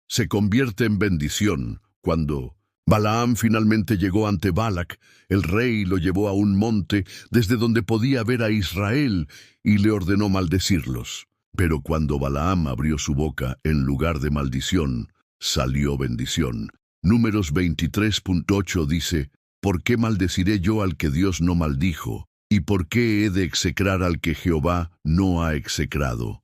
se convierte en bendición cuando Balaam finalmente llegó ante Balac. El rey lo llevó a un monte desde donde podía ver a Israel y le ordenó maldecirlos. Pero cuando Balaam abrió su boca, en lugar de maldición, salió bendición. Números 23:8 dice: ¿Por qué maldeciré yo al que Dios no maldijo? ¿Y por qué he de execrar al que Jehová no ha execrado?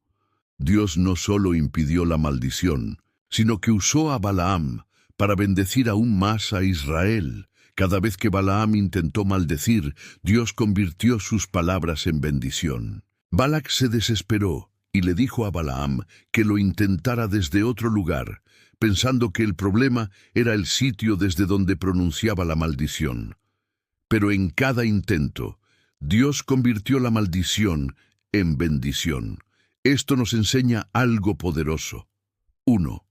Dios no solo impidió la maldición, sino que usó a Balaam para bendecir aún más a Israel. Cada vez que Balaam intentó maldecir, Dios convirtió sus palabras en bendición. Balac se desesperó y le dijo a Balaam que lo intentara desde otro lugar, pensando que el problema era el sitio desde donde pronunciaba la maldición. Pero en cada intento, Dios convirtió la maldición en bendición. Esto nos enseña algo poderoso. 1.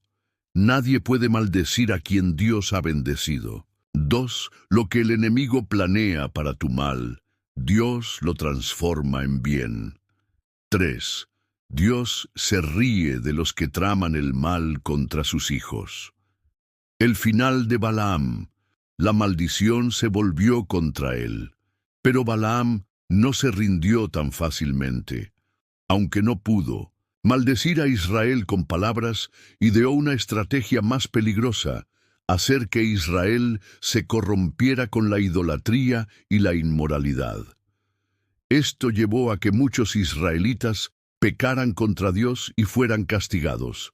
Nadie puede maldecir a quien Dios ha bendecido. 2. Lo que el enemigo planea para tu mal, Dios lo transforma en bien. 3. Dios se ríe de los que traman el mal contra sus hijos. El final de Balaam: la maldición se volvió contra él. Pero Balaam no se rindió tan fácilmente. Aunque no pudo maldecir a Israel con palabras, ideó una estrategia más peligrosa: hacer que Israel se corrompiera con la idolatría y la inmoralidad. Esto llevó a que muchos israelitas pecaran contra Dios y fueran castigados.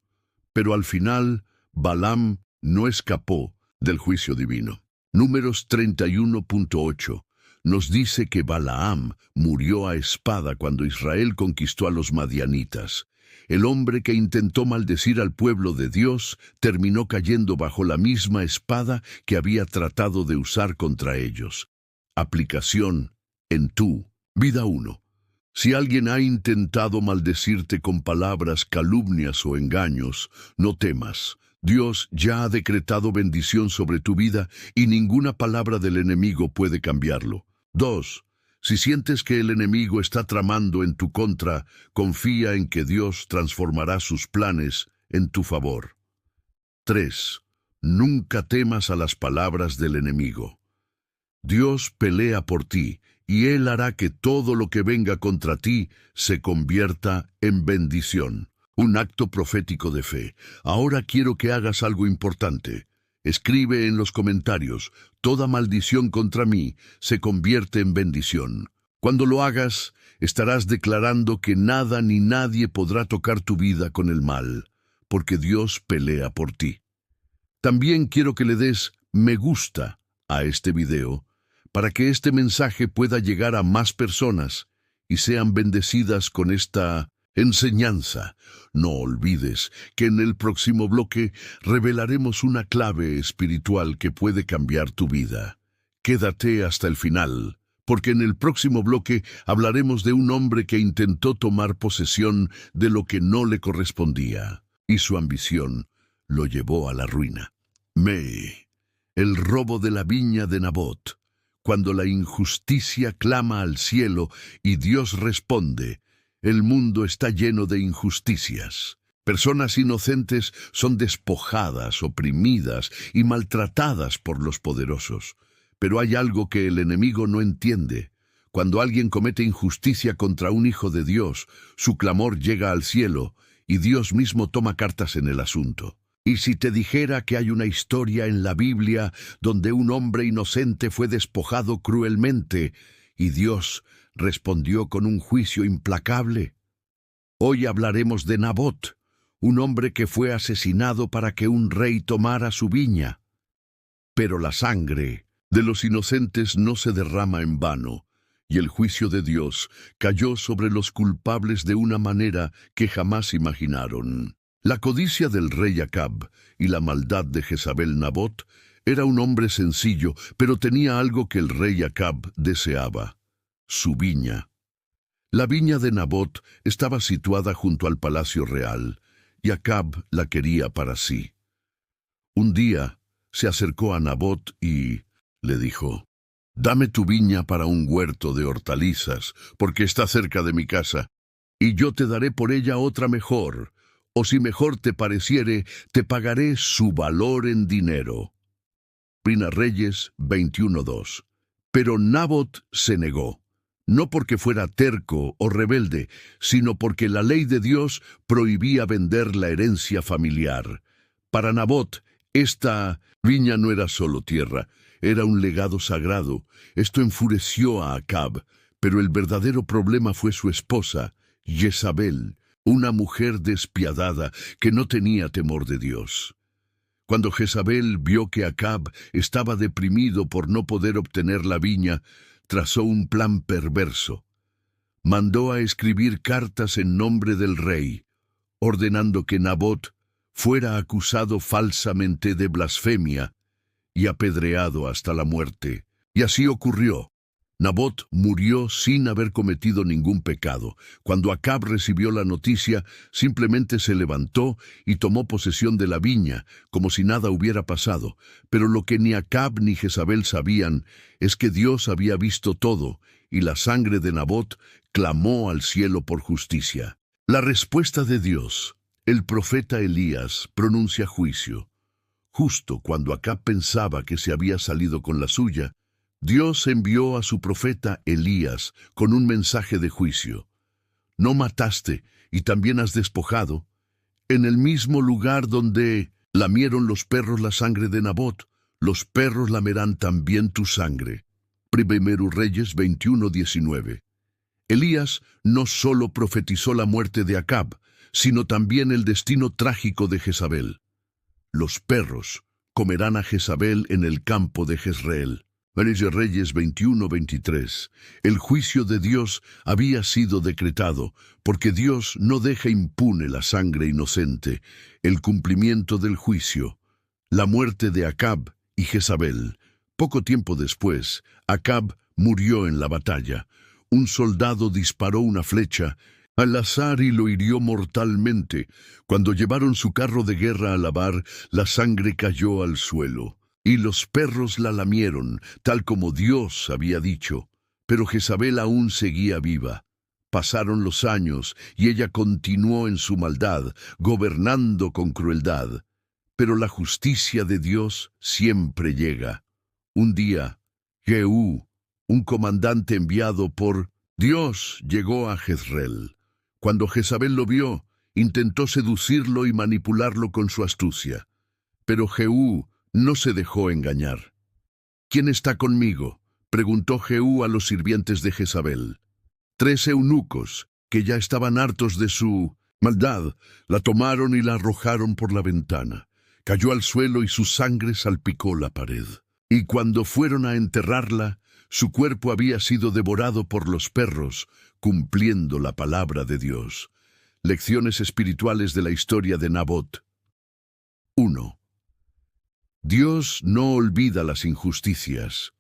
Pero al final, Balaam no escapó del juicio divino. Números 31:8 nos dice que Balaam murió a espada cuando Israel conquistó a los madianitas. El hombre que intentó maldecir al pueblo de Dios terminó cayendo bajo la misma espada que había tratado de usar contra ellos. Aplicación en tu vida 1. Si alguien ha intentado maldecirte con palabras, calumnias o engaños, no temas. Dios ya ha decretado bendición sobre tu vida y ninguna palabra del enemigo puede cambiarlo. 2. Si sientes que el enemigo está tramando en tu contra, confía en que Dios transformará sus planes en tu favor. 3. Nunca temas a las palabras del enemigo. Dios pelea por ti, y Él hará que todo lo que venga contra ti se convierta en bendición. Un acto profético de fe. Ahora quiero que hagas algo importante. Escribe en los comentarios: toda maldición contra mí se convierte en bendición. Cuando lo hagas, estarás declarando que nada ni nadie podrá tocar tu vida con el mal, porque Dios pelea por ti. También quiero que le des me gusta a este video para que este mensaje pueda llegar a más personas y sean bendecidas con esta enseñanza. No olvides que en el próximo bloque revelaremos una clave espiritual que puede cambiar tu vida. Quédate hasta el final, porque en el próximo bloque hablaremos de un hombre que intentó tomar posesión de lo que no le correspondía, y su ambición lo llevó a la ruina. El robo de la viña de Nabot. Cuando la injusticia clama al cielo y Dios responde, el mundo está lleno de injusticias. Personas inocentes son despojadas, oprimidas y maltratadas por los poderosos. Pero hay algo que el enemigo no entiende. Cuando alguien comete injusticia contra un hijo de Dios, su clamor llega al cielo y Dios mismo toma cartas en el asunto. Y si te dijera que hay una historia en la Biblia donde un hombre inocente fue despojado cruelmente y Dios respondió con un juicio implacable. Hoy hablaremos de Nabot, un hombre que fue asesinado para que un rey tomara su viña. Pero la sangre de los inocentes no se derrama en vano, y el juicio de Dios cayó sobre los culpables de una manera que jamás imaginaron. La codicia del rey Acab y la maldad de Jezabel Nabot. Era un hombre sencillo, pero tenía algo que el rey Acab deseaba: su viña. La viña de Nabot estaba situada junto al palacio real, y Acab la quería para sí. Un día se acercó a Nabot y le dijo: «Dame tu viña para un huerto de hortalizas, porque está cerca de mi casa, y yo te daré por ella otra mejor, o si mejor te pareciere, te pagaré su valor en dinero». Primera Reyes 21:2. Pero Nabot se negó, no porque fuera terco o rebelde, sino porque la ley de Dios prohibía vender la herencia familiar. Para Nabot, esta viña no era solo tierra, era un legado sagrado. Esto enfureció a Acab, pero el verdadero problema fue su esposa, Jezabel, una mujer despiadada que no tenía temor de Dios. Cuando Jezabel vio que Acab estaba deprimido por no poder obtener la viña, trazó un plan perverso. Mandó a escribir cartas en nombre del rey, ordenando que Nabot fuera acusado falsamente de blasfemia y apedreado hasta la muerte. Y así ocurrió. Nabot murió sin haber cometido ningún pecado. Cuando Acab recibió la noticia, simplemente se levantó y tomó posesión de la viña, como si nada hubiera pasado. Pero lo que ni Acab ni Jezabel sabían es que Dios había visto todo, y la sangre de Nabot clamó al cielo por justicia. La respuesta de Dios. El profeta Elías pronuncia juicio. Justo cuando Acab pensaba que se había salido con la suya, Dios envió a su profeta Elías con un mensaje de juicio. No mataste y también has despojado. En el mismo lugar donde lamieron los perros la sangre de Nabot, los perros lamerán también tu sangre. Primero Reyes 21:19. Elías no solo profetizó la muerte de Acab, sino también el destino trágico de Jezabel. Los perros comerán a Jezabel en el campo de Jezreel. Primera Reyes 21:23. El juicio de Dios había sido decretado, porque Dios no deja impune la sangre inocente. El cumplimiento del juicio. La muerte de Acab y Jezabel. Poco tiempo después, Acab murió en la batalla. Un soldado disparó una flecha al azar y lo hirió mortalmente. Cuando llevaron su carro de guerra a lavar, la sangre cayó al suelo. Y los perros la lamieron, tal como Dios había dicho. Pero Jezabel aún seguía viva. Pasaron los años y ella continuó en su maldad, gobernando con crueldad. Pero la justicia de Dios siempre llega. Un día, Jehú, un comandante enviado por Dios, llegó a Jezreel. Cuando Jezabel lo vio, intentó seducirlo y manipularlo con su astucia. Pero Jehú no se dejó engañar. ¿Quién está conmigo?, preguntó Jehú a los sirvientes de Jezabel. 3 eunucos, que ya estaban hartos de su maldad, la tomaron y la arrojaron por la ventana. Cayó al suelo y su sangre salpicó la pared. Y cuando fueron a enterrarla, su cuerpo había sido devorado por los perros, cumpliendo la palabra de Dios. Lecciones espirituales de la historia de Nabot. 1. Dios no olvida las injusticias.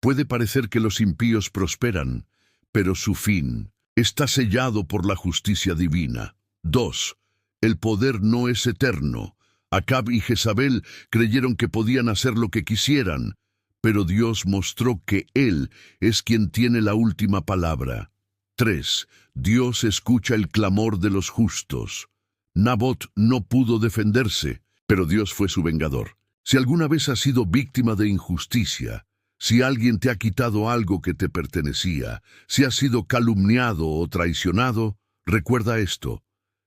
Puede parecer que los impíos prosperan, pero su fin está sellado por la justicia divina. 2. El poder no es eterno. Acab y Jezabel creyeron que podían hacer lo que quisieran, pero Dios mostró que Él es quien tiene la última palabra. 3. Dios escucha el clamor de los justos. Nabot no pudo defenderse, pero Dios fue su vengador. Si alguna vez has sido víctima de injusticia, si alguien te ha quitado algo que te pertenecía, si has sido calumniado o traicionado, recuerda esto: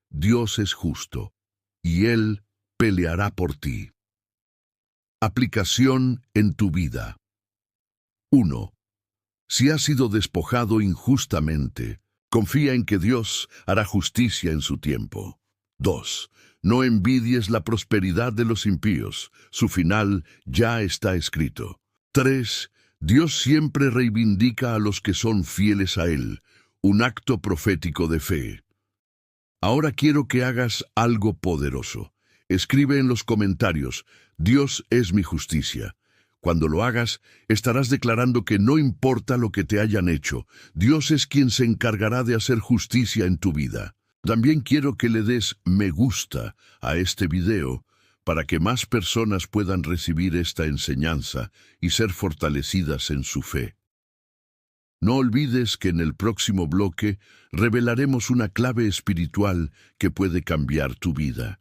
Dios es justo, y Él peleará por ti. Aplicación en tu vida. 1. Si has sido despojado injustamente, confía en que Dios hará justicia en su tiempo. 2. No envidies la prosperidad de los impíos, su final ya está escrito. 3. Dios siempre reivindica a los que son fieles a Él, un acto profético de fe. Ahora quiero que hagas algo poderoso. Escribe en los comentarios: Dios es mi justicia. Cuando lo hagas, estarás declarando que no importa lo que te hayan hecho, Dios es quien se encargará de hacer justicia en tu vida. También quiero que le des me gusta a este video para que más personas puedan recibir esta enseñanza y ser fortalecidas en su fe. No olvides que en el próximo bloque revelaremos una clave espiritual que puede cambiar tu vida.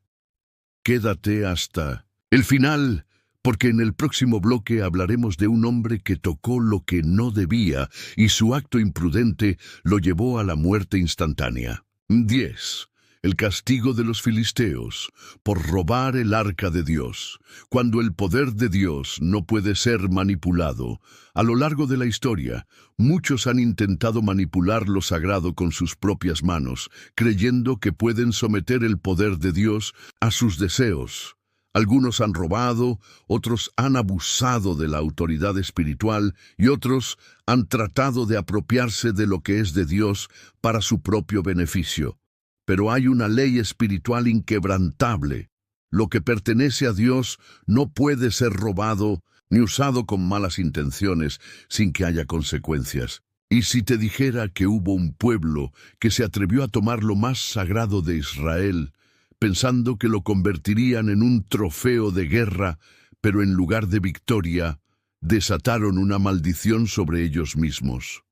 Quédate hasta el final, porque en el próximo bloque hablaremos de un hombre que tocó lo que no debía y su acto imprudente lo llevó a la muerte instantánea. 10. El castigo de los filisteos por robar el arca de Dios. Cuando el poder de Dios no puede ser manipulado, a lo largo de la historia, muchos han intentado manipular lo sagrado con sus propias manos, creyendo que pueden someter el poder de Dios a sus deseos. Algunos han robado, otros han abusado de la autoridad espiritual y otros han tratado de apropiarse de lo que es de Dios para su propio beneficio. Pero hay una ley espiritual inquebrantable. Lo que pertenece a Dios no puede ser robado ni usado con malas intenciones sin que haya consecuencias. Y si te dijera que hubo un pueblo que se atrevió a tomar lo más sagrado de Israel, pensando que lo convertirían en un trofeo de guerra, pero en lugar de victoria, desataron una maldición sobre ellos mismos.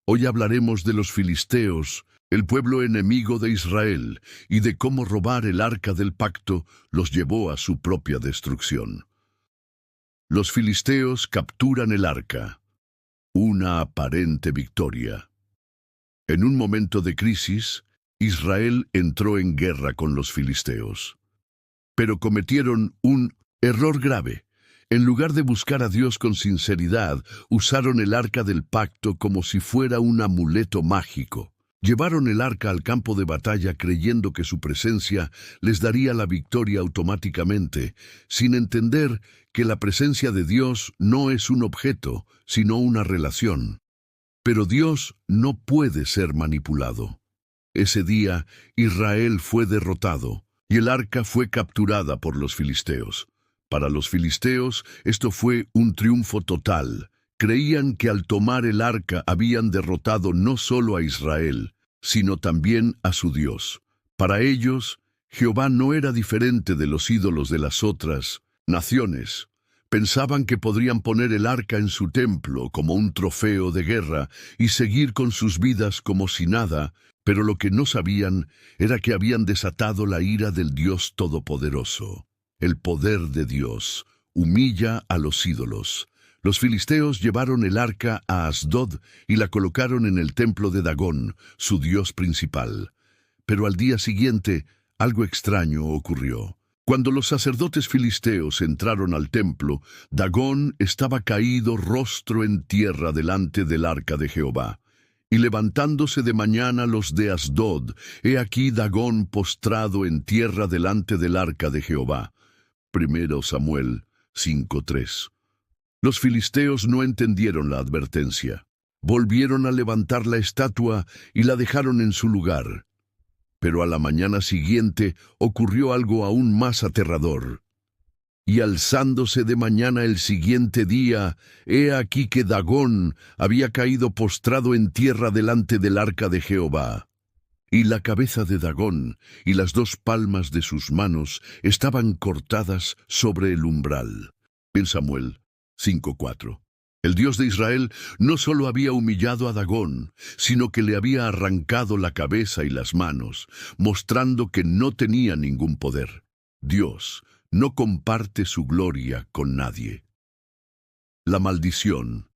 Hoy hablaremos de los filisteos, el pueblo enemigo de Israel, y de cómo robar el arca del pacto los llevó a su propia destrucción. Los filisteos capturan el arca. Una aparente victoria. En un momento de crisis, Israel entró en guerra con los filisteos. Pero cometieron un error grave. En lugar de buscar a Dios con sinceridad, usaron el arca del pacto como si fuera un amuleto mágico. Llevaron el arca al campo de batalla creyendo que su presencia les daría la victoria automáticamente, sin entender que la presencia de Dios no es un objeto, sino una relación. Pero Dios no puede ser manipulado. Ese día, Israel fue derrotado, y el arca fue capturada por los filisteos. Para los filisteos, esto fue un triunfo total. Creían que al tomar el arca habían derrotado no solo a Israel, sino también a su Dios. Para ellos, Jehová no era diferente de los ídolos de las otras naciones. Pensaban que podrían poner el arca en su templo como un trofeo de guerra y seguir con sus vidas como si nada, pero lo que no sabían era que habían desatado la ira del Dios Todopoderoso. El poder de Dios humilla a los ídolos. Los filisteos llevaron el arca a Asdod y la colocaron en el templo de Dagón, su dios principal. Pero al día siguiente, algo extraño ocurrió. Cuando los sacerdotes filisteos entraron al templo, Dagón estaba caído rostro en tierra delante del arca de Jehová. Y levantándose de mañana los de Asdod, he aquí Dagón postrado en tierra delante del arca de Jehová. 1 Samuel 5:3. Los filisteos no entendieron la advertencia. Volvieron a levantar la estatua y la dejaron en su lugar. Pero a la mañana siguiente ocurrió algo aún más aterrador. Y alzándose de mañana el siguiente día, he aquí que Dagón había caído postrado en tierra delante del arca de Jehová. Y la cabeza de Dagón y las 2 palmas de sus manos estaban cortadas sobre el umbral. En Samuel 5:4. El Dios de Israel no solo había humillado a Dagón, sino que le había arrancado la cabeza y las manos, mostrando que no tenía ningún poder. Dios no comparte su gloria con nadie. La maldición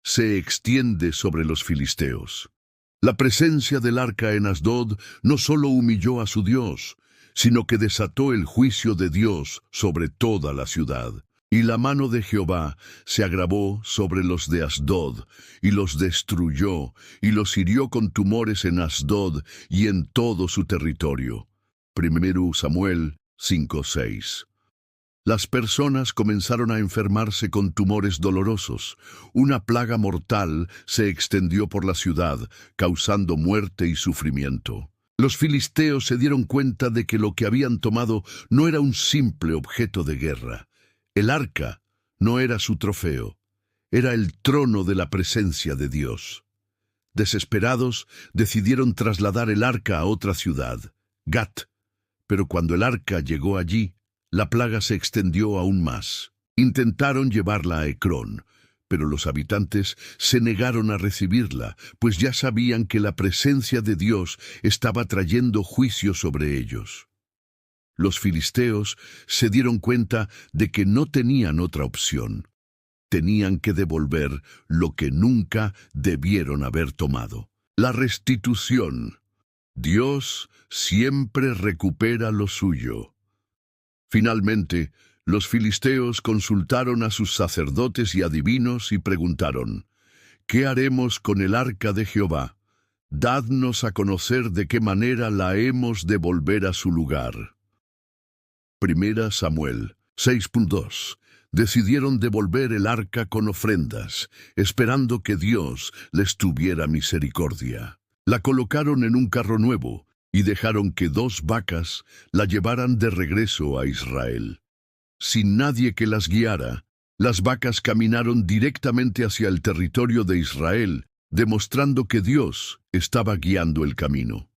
se extiende sobre los filisteos. La presencia del arca en Asdod no solo humilló a su Dios, sino que desató el juicio de Dios sobre toda la ciudad. Y la mano de Jehová se agravó sobre los de Asdod, y los destruyó, y los hirió con tumores en Asdod y en todo su territorio. 1 Samuel 5:6. Las personas comenzaron a enfermarse con tumores dolorosos. Una plaga mortal se extendió por la ciudad, causando muerte y sufrimiento. Los filisteos se dieron cuenta de que lo que habían tomado no era un simple objeto de guerra. El arca no era su trofeo, era el trono de la presencia de Dios. Desesperados, decidieron trasladar el arca a otra ciudad, Gat. Pero cuando el arca llegó allí, la plaga se extendió aún más. Intentaron llevarla a Ecrón, pero los habitantes se negaron a recibirla, pues ya sabían que la presencia de Dios estaba trayendo juicio sobre ellos. Los filisteos se dieron cuenta de que no tenían otra opción. Tenían que devolver lo que nunca debieron haber tomado. La restitución. Dios siempre recupera lo suyo. Finalmente, los filisteos consultaron a sus sacerdotes y adivinos y preguntaron: ¿qué haremos con el arca de Jehová? Dadnos a conocer de qué manera la hemos de volver a su lugar. 1 Samuel 6:2. Decidieron devolver el arca con ofrendas, esperando que Dios les tuviera misericordia. La colocaron en un carro nuevo y dejaron que 2 vacas la llevaran de regreso a Israel. Sin nadie que las guiara, las vacas caminaron directamente hacia el territorio de Israel, demostrando que Dios estaba guiando el camino.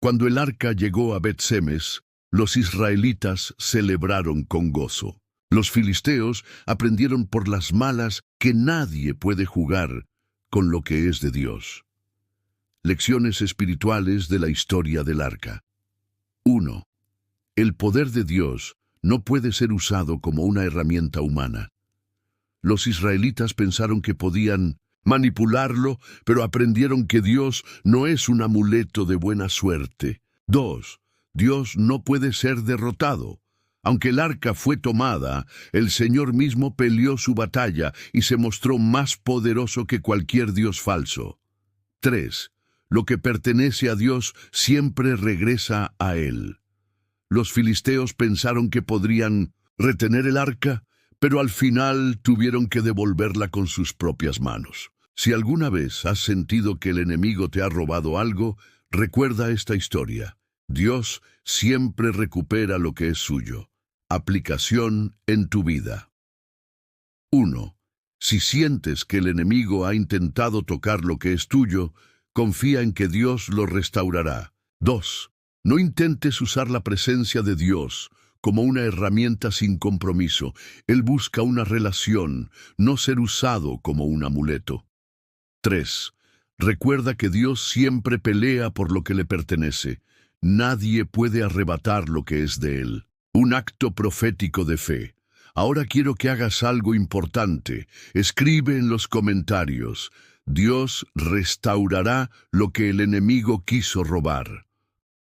Cuando el arca llegó a Bet-Semes, los israelitas celebraron con gozo. Los filisteos aprendieron por las malas que nadie puede jugar con lo que es de Dios. Lecciones espirituales de la historia del arca. 1. El poder de Dios no puede ser usado como una herramienta humana. Los israelitas pensaron que podían manipularlo, pero aprendieron que Dios no es un amuleto de buena suerte. 2. Dios no puede ser derrotado. Aunque el arca fue tomada, el Señor mismo peleó su batalla y se mostró más poderoso que cualquier dios falso. 3. Lo que pertenece a Dios siempre regresa a Él. Los filisteos pensaron que podrían retener el arca, pero al final tuvieron que devolverla con sus propias manos. Si alguna vez has sentido que el enemigo te ha robado algo, recuerda esta historia. Dios siempre recupera lo que es suyo. Aplicación en tu vida. 1. Si sientes que el enemigo ha intentado tocar lo que es tuyo, confía en que Dios lo restaurará. 2. No intentes usar la presencia de Dios como una herramienta sin compromiso. Él busca una relación, no ser usado como un amuleto. 3. Recuerda que Dios siempre pelea por lo que le pertenece. Nadie puede arrebatar lo que es de Él. Un acto profético de fe. Ahora quiero que hagas algo importante. Escribe en los comentarios: Dios restaurará lo que el enemigo quiso robar.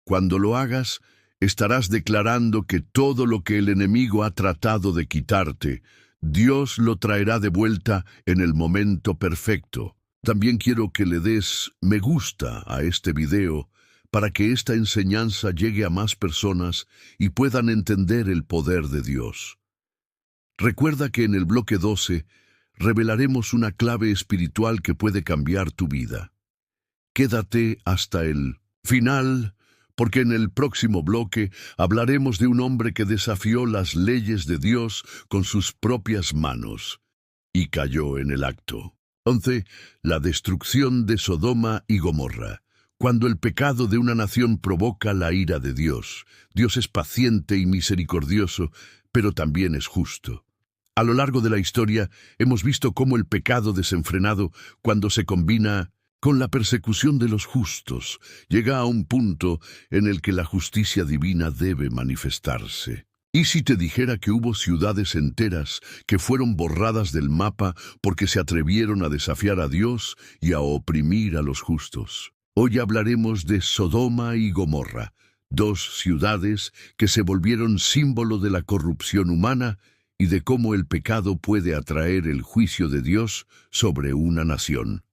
Cuando lo hagas, Estarás declarando que todo lo que el enemigo ha tratado de quitarte, Dios lo traerá de vuelta en el momento perfecto. También quiero que le des me gusta a este video para que esta enseñanza llegue a más personas y puedan entender el poder de Dios. Recuerda que en el bloque 12 revelaremos una clave espiritual que puede cambiar tu vida. Quédate hasta el final, porque en el próximo bloque hablaremos de un hombre que desafió las leyes de Dios con sus propias manos y cayó en el acto. 11. La destrucción de Sodoma y Gomorra. Cuando el pecado de una nación provoca la ira de Dios, Dios es paciente y misericordioso, pero también es justo. A lo largo de la historia hemos visto cómo el pecado desenfrenado, cuando se combina con la persecución de los justos, llega a un punto en el que la justicia divina debe manifestarse. ¿Y si te dijera que hubo ciudades enteras que fueron borradas del mapa porque se atrevieron a desafiar a Dios y a oprimir a los justos? Hoy hablaremos de Sodoma y Gomorra, dos ciudades que se volvieron símbolo de la corrupción humana y de cómo el pecado puede atraer el juicio de Dios sobre una nación.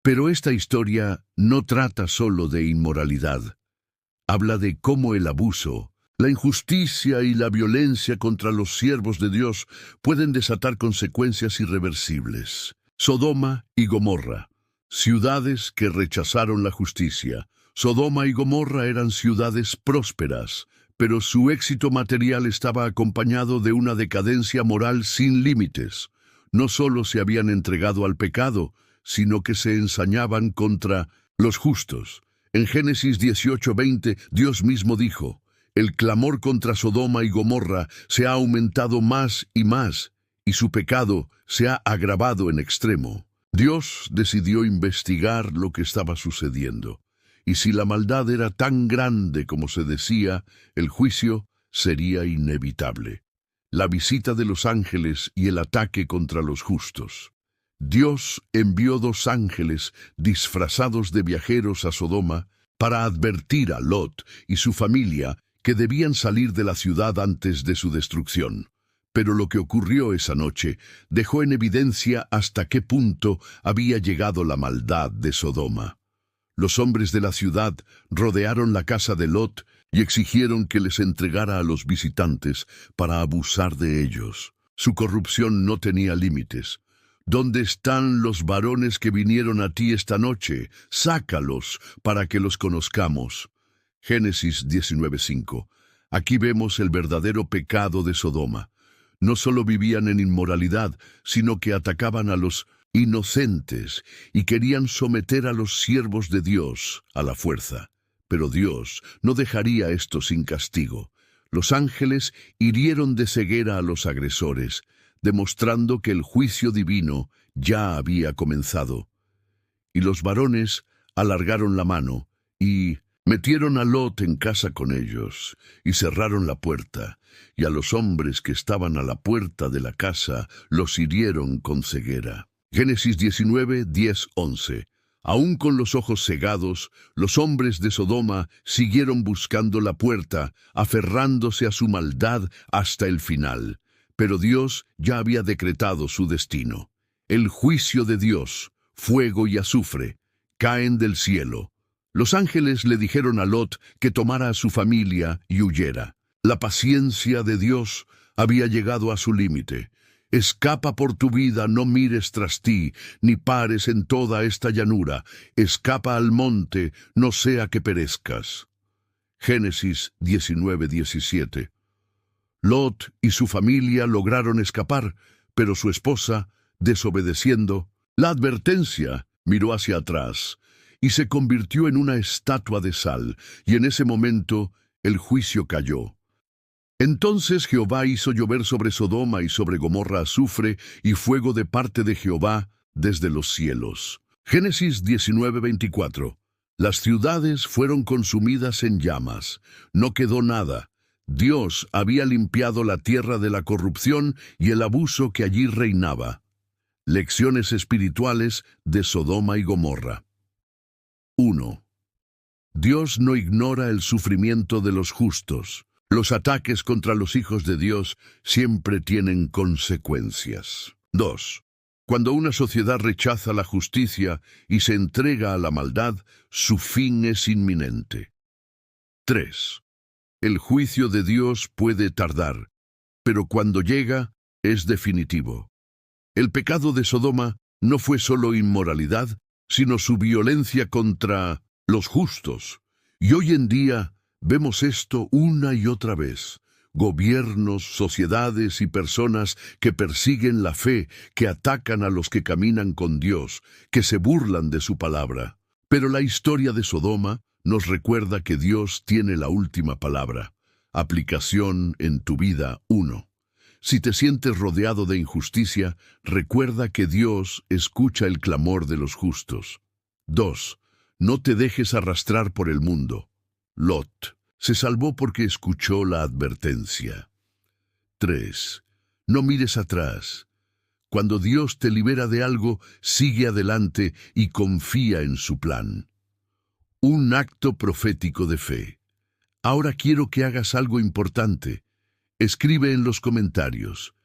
Pero esta historia no trata solo de inmoralidad. Habla de cómo el abuso, la injusticia y la violencia contra los siervos de Dios pueden desatar consecuencias irreversibles. Sodoma y Gomorra, ciudades que rechazaron la justicia. Sodoma y Gomorra eran ciudades prósperas, pero su éxito material estaba acompañado de una decadencia moral sin límites. No solo se habían entregado al pecado, sino que se ensañaban contra los justos. En Génesis 18:20, Dios mismo dijo: el clamor contra Sodoma y Gomorra se ha aumentado más, y su pecado se ha agravado en extremo. Dios decidió investigar lo que estaba sucediendo, y si la maldad era tan grande como se decía, el juicio sería inevitable. La visita de los ángeles y el ataque contra los justos. Dios envió 2 ángeles disfrazados de viajeros a Sodoma para advertir a Lot y su familia que debían salir de la ciudad antes de su destrucción. Pero lo que ocurrió esa noche dejó en evidencia hasta qué punto había llegado la maldad de Sodoma. Los hombres de la ciudad rodearon la casa de Lot y exigieron que les entregara a los visitantes para abusar de ellos. Su corrupción no tenía límites. ¿Dónde están los varones que vinieron a ti esta noche? Sácalos para que los conozcamos. Génesis 19:5. Aquí vemos el verdadero pecado de Sodoma. No solo vivían en inmoralidad, sino que atacaban a los inocentes y querían someter a los siervos de Dios a la fuerza. Pero Dios no dejaría esto sin castigo. Los ángeles hirieron de ceguera a los agresores, demostrando que el juicio divino ya había comenzado. Y los varones alargaron la mano y metieron a Lot en casa con ellos, y cerraron la puerta, y a los hombres que estaban a la puerta de la casa los hirieron con ceguera. Génesis 19:10-11. Aún con los ojos cegados, los hombres de Sodoma siguieron buscando la puerta, aferrándose a su maldad hasta el final. Pero Dios ya había decretado su destino. El juicio de Dios, fuego y azufre, caen del cielo. Los ángeles le dijeron a Lot que tomara a su familia y huyera. La paciencia de Dios había llegado a su límite. Escapa por tu vida, no mires tras ti, ni pares en toda esta llanura. Escapa al monte, no sea que perezcas. Génesis 19:17. Lot y su familia lograron escapar, pero su esposa, desobedeciendo la advertencia, miró hacia atrás y se convirtió en una estatua de sal, y en ese momento el juicio cayó. Entonces Jehová hizo llover sobre Sodoma y sobre Gomorra azufre y fuego de parte de Jehová desde los cielos. Génesis 19:24. Las ciudades fueron consumidas en llamas, no quedó nada. Dios había limpiado la tierra de la corrupción y el abuso que allí reinaba. Lecciones espirituales de Sodoma y Gomorra. 1. Dios no ignora el sufrimiento de los justos. Los ataques contra los hijos de Dios siempre tienen consecuencias. 2. Cuando una sociedad rechaza la justicia y se entrega a la maldad, su fin es inminente. 3. El juicio de Dios puede tardar, pero cuando llega, es definitivo. El pecado de Sodoma no fue solo inmoralidad, sino su violencia contra los justos. Y hoy en día vemos esto una y otra vez. Gobiernos, sociedades y personas que persiguen la fe, que atacan a los que caminan con Dios, que se burlan de su palabra. Pero la historia de Sodoma nos recuerda que Dios tiene la última palabra. Aplicación en tu vida 1. Si te sientes rodeado de injusticia, recuerda que Dios escucha el clamor de los justos. 2. No te dejes arrastrar por el mundo. Lot se salvó porque escuchó la advertencia. 3. No mires atrás. Cuando Dios te libera de algo, sigue adelante y confía en su plan. Un acto profético de fe. Ahora quiero que hagas algo importante. Escribe en los comentarios: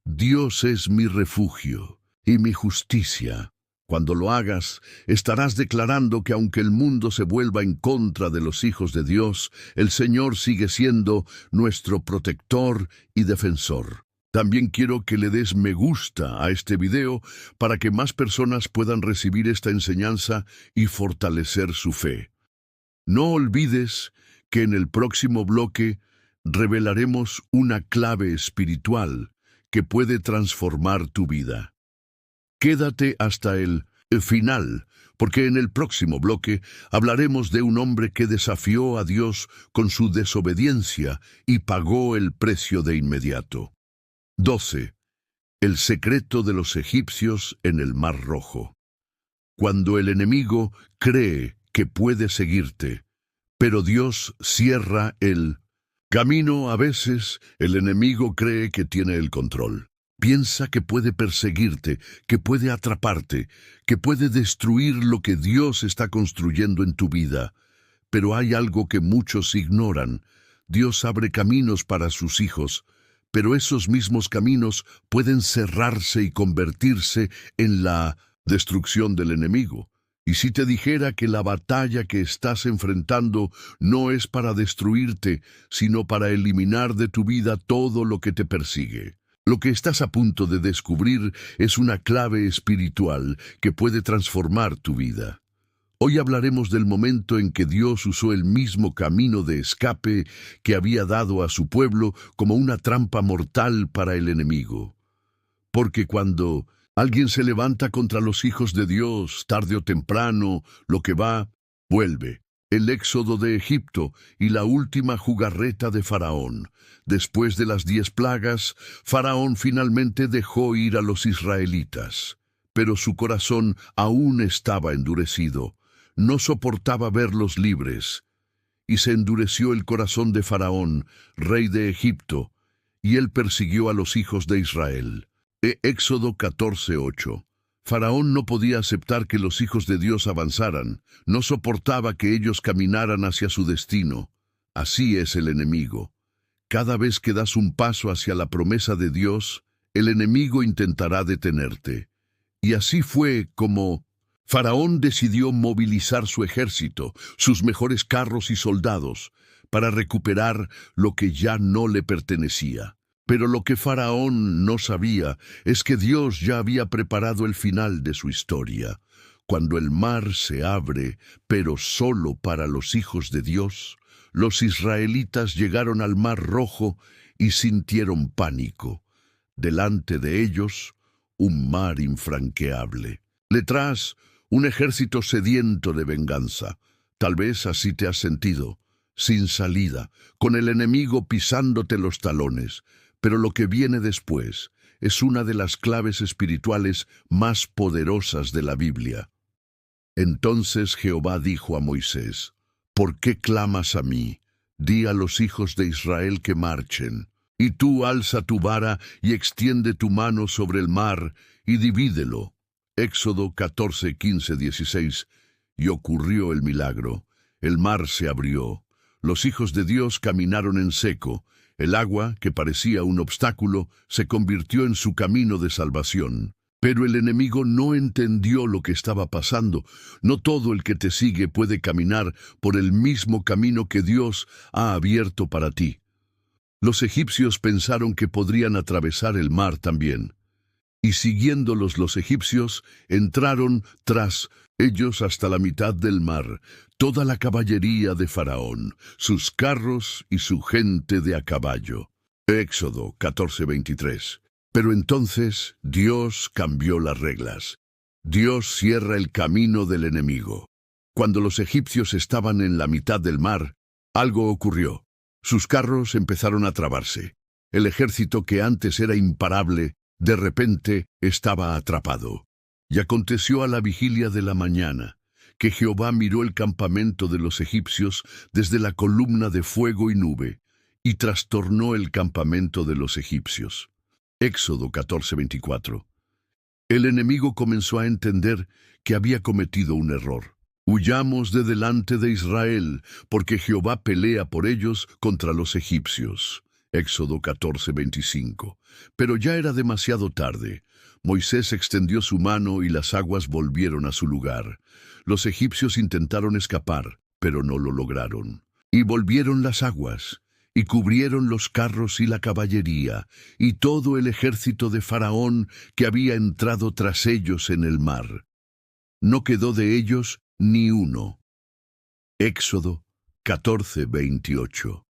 Dios es mi refugio y mi justicia. Cuando lo hagas, estarás declarando que aunque el mundo se vuelva en contra de los hijos de Dios, el Señor sigue siendo nuestro protector y defensor. También quiero que le des me gusta a este video para que más personas puedan recibir esta enseñanza y fortalecer su fe. No olvides que en el próximo bloque revelaremos una clave espiritual que puede transformar tu vida. Quédate hasta el final, porque en el próximo bloque hablaremos de un hombre que desafió a Dios con su desobediencia y pagó el precio de inmediato. 12. El secreto de los egipcios en el Mar Rojo. Cuando el enemigo cree que puede seguirte, pero Dios cierra el camino, a veces el enemigo cree que tiene el control. Piensa que puede perseguirte, que puede atraparte, que puede destruir lo que Dios está construyendo en tu vida. Pero hay algo que muchos ignoran. Dios abre caminos para sus hijos, pero esos mismos caminos pueden cerrarse y convertirse en la destrucción del enemigo. Y si te dijera que la batalla que estás enfrentando no es para destruirte, sino para eliminar de tu vida todo lo que te persigue. Lo que estás a punto de descubrir es una clave espiritual que puede transformar tu vida. Hoy hablaremos del momento en que Dios usó el mismo camino de escape que había dado a su pueblo como una trampa mortal para el enemigo. Porque cuando alguien se levanta contra los hijos de Dios, tarde o temprano, lo que va, vuelve. El éxodo de Egipto y la última jugarreta de Faraón. Después de las 10 plagas, Faraón finalmente dejó ir a los israelitas. Pero su corazón aún estaba endurecido. No soportaba verlos libres. Y se endureció el corazón de Faraón, rey de Egipto, y él persiguió a los hijos de Israel. Éxodo 14:8. Faraón no podía aceptar que los hijos de Dios avanzaran, no soportaba que ellos caminaran hacia su destino. Así es el enemigo. Cada vez que das un paso hacia la promesa de Dios, el enemigo intentará detenerte. Y así fue como Faraón decidió movilizar su ejército, sus mejores carros y soldados, para recuperar lo que ya no le pertenecía. Pero lo que Faraón no sabía es que Dios ya había preparado el final de su historia. Cuando el mar se abre, pero solo para los hijos de Dios, los israelitas llegaron al Mar Rojo y sintieron pánico. Delante de ellos, un mar infranqueable. Detrás, un ejército sediento de venganza. Tal vez así te has sentido, sin salida, con el enemigo pisándote los talones. Pero lo que viene después es una de las claves espirituales más poderosas de la Biblia. Entonces Jehová dijo a Moisés: ¿Por qué clamas a mí? Di a los hijos de Israel que marchen. Y tú alza tu vara y extiende tu mano sobre el mar y divídelo. Éxodo 14, 15, 16. Y ocurrió el milagro. el mar se abrió. Los hijos de Dios caminaron en seco. El agua, que parecía un obstáculo, se convirtió en su camino de salvación. Pero el enemigo no entendió lo que estaba pasando. No todo el que te sigue puede caminar por el mismo camino que Dios ha abierto para ti. Los egipcios pensaron que podrían atravesar el mar también. Y siguiéndolos los egipcios, entraron tras ellos hasta la mitad del mar, toda la caballería de Faraón, sus carros y su gente de a caballo. Éxodo 14:23. Pero entonces Dios cambió las reglas. Dios cierra el camino del enemigo. Cuando los egipcios estaban en la mitad del mar, algo ocurrió. Sus carros empezaron a trabarse. El ejército que antes era imparable, de repente estaba atrapado. Y aconteció a la vigilia de la mañana, que Jehová miró el campamento de los egipcios desde la columna de fuego y nube, y trastornó el campamento de los egipcios. Éxodo 14:24. El enemigo comenzó a entender que había cometido un error. Huyamos de delante de Israel, porque Jehová pelea por ellos contra los egipcios. Éxodo 14:25. Pero ya era demasiado tarde. Moisés extendió su mano y las aguas volvieron a su lugar. Los egipcios intentaron escapar, pero no lo lograron. Y volvieron las aguas, y cubrieron los carros y la caballería, y todo el ejército de Faraón que había entrado tras ellos en el mar. No quedó de ellos ni uno. Éxodo 14:28.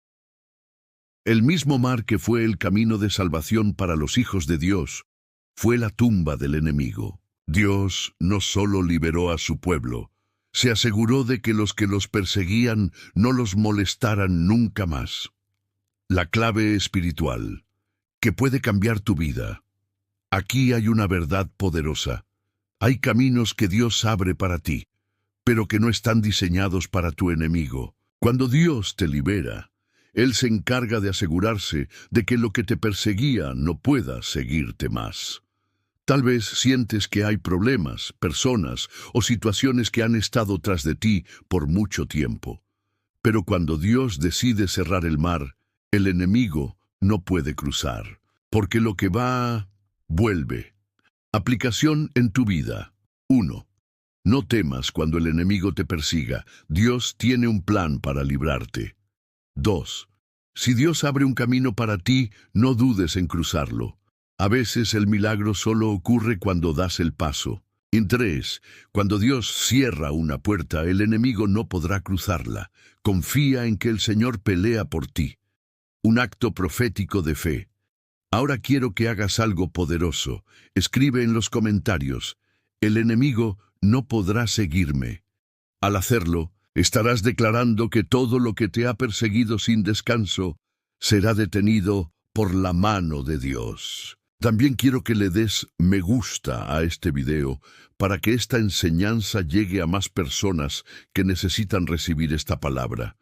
El mismo mar que fue el camino de salvación para los hijos de Dios, fue la tumba del enemigo. Dios no solo liberó a su pueblo, se aseguró de que los perseguían no los molestaran nunca más. La clave espiritual, que puede cambiar tu vida. Aquí hay una verdad poderosa. Hay caminos que Dios abre para ti, pero que no están diseñados para tu enemigo. Cuando Dios te libera, Él se encarga de asegurarse de que lo que te perseguía no pueda seguirte más. Tal vez sientes que hay problemas, personas o situaciones que han estado tras de ti por mucho tiempo. Pero cuando Dios decide cerrar el mar, el enemigo no puede cruzar, porque lo que va, vuelve. Aplicación en tu vida. 1. No temas cuando el enemigo te persiga. Dios tiene un plan para librarte. 2. Si Dios abre un camino para ti, no dudes en cruzarlo. A veces el milagro solo ocurre cuando das el paso. 3. Cuando Dios cierra una puerta, el enemigo no podrá cruzarla. Confía en que el Señor pelea por ti. Un acto profético de fe. Ahora quiero que hagas algo poderoso. Escribe en los comentarios: el enemigo no podrá seguirme. Al hacerlo, estarás declarando que todo lo que te ha perseguido sin descanso será detenido por la mano de Dios. También quiero que le des me gusta a este video para que esta enseñanza llegue a más personas que necesitan recibir esta palabra.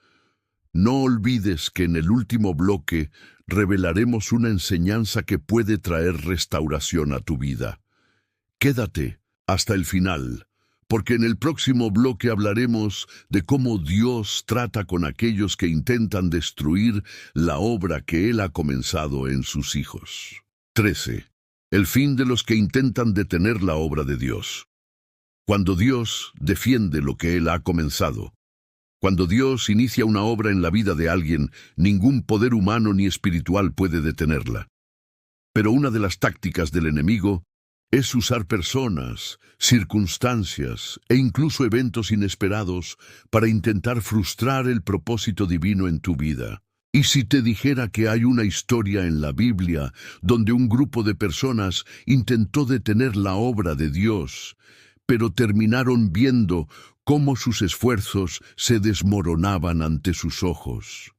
No olvides que en el último bloque revelaremos una enseñanza que puede traer restauración a tu vida. Quédate hasta el final, porque en el próximo bloque hablaremos de cómo Dios trata con aquellos que intentan destruir la obra que Él ha comenzado en sus hijos. 13. El fin de los que intentan detener la obra de Dios. Cuando Dios defiende lo que Él ha comenzado, cuando Dios inicia una obra en la vida de alguien, ningún poder humano ni espiritual puede detenerla. Pero una de las tácticas del enemigo es usar personas, circunstancias e incluso eventos inesperados para intentar frustrar el propósito divino en tu vida. Y si te dijera que hay una historia en la Biblia donde un grupo de personas intentó detener la obra de Dios, pero terminaron viendo cómo sus esfuerzos se desmoronaban ante sus ojos.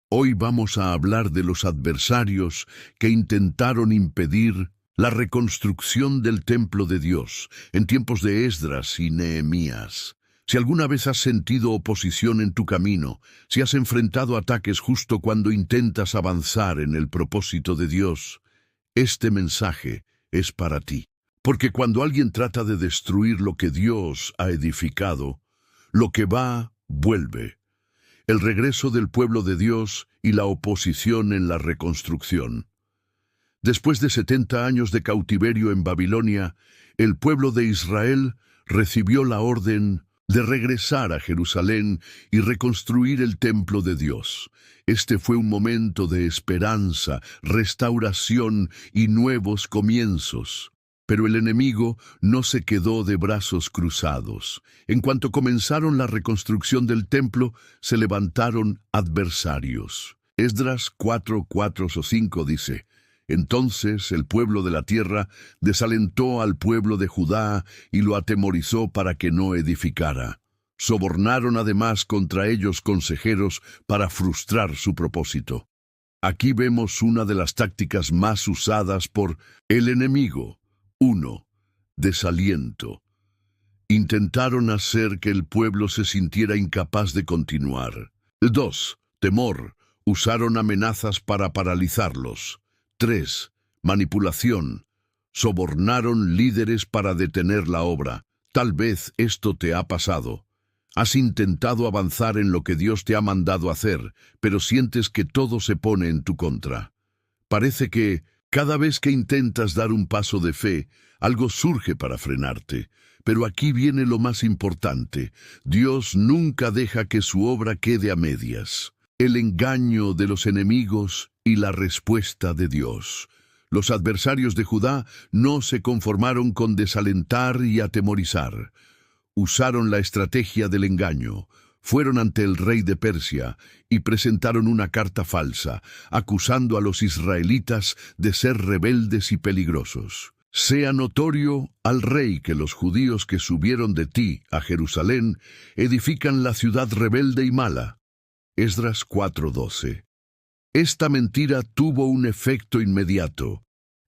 Hoy vamos a hablar de los adversarios que intentaron impedir la reconstrucción del templo de Dios en tiempos de Esdras y Nehemías. Si alguna vez has sentido oposición en tu camino, si has enfrentado ataques justo cuando intentas avanzar en el propósito de Dios, este mensaje es para ti. Porque cuando alguien trata de destruir lo que Dios ha edificado, lo que va, vuelve. El regreso del pueblo de Dios y la oposición en la reconstrucción. Después de 70 años de cautiverio en Babilonia, el pueblo de Israel recibió la orden de regresar a Jerusalén y reconstruir el templo de Dios. Este fue un momento de esperanza, restauración y nuevos comienzos. Pero el enemigo no se quedó de brazos cruzados. En cuanto comenzaron la reconstrucción del templo, se levantaron adversarios. Esdras 4:4-5 dice: Entonces el pueblo de la tierra desalentó al pueblo de Judá y lo atemorizó para que no edificara. Sobornaron además contra ellos consejeros para frustrar su propósito. Aquí vemos una de las tácticas más usadas por el enemigo. 1. Desaliento. Intentaron hacer que el pueblo se sintiera incapaz de continuar. 2. Temor. Usaron amenazas para paralizarlos. 3. Manipulación. Sobornaron líderes para detener la obra. Tal vez esto te ha pasado. Has intentado avanzar en lo que Dios te ha mandado hacer, pero sientes que todo se pone en tu contra. Parece que cada vez que intentas dar un paso de fe, algo surge para frenarte. Pero aquí viene lo más importante. Dios nunca deja que su obra quede a medias. El engaño de los enemigos y la respuesta de Dios. Los adversarios de Judá no se conformaron con desalentar y atemorizar. Usaron la estrategia del engaño. Fueron ante el rey de Persia y presentaron una carta falsa, acusando a los israelitas de ser rebeldes y peligrosos. Sea notorio al rey que los judíos que subieron de ti a Jerusalén edifican la ciudad rebelde y mala. Esdras 4:12. Esta mentira tuvo un efecto inmediato.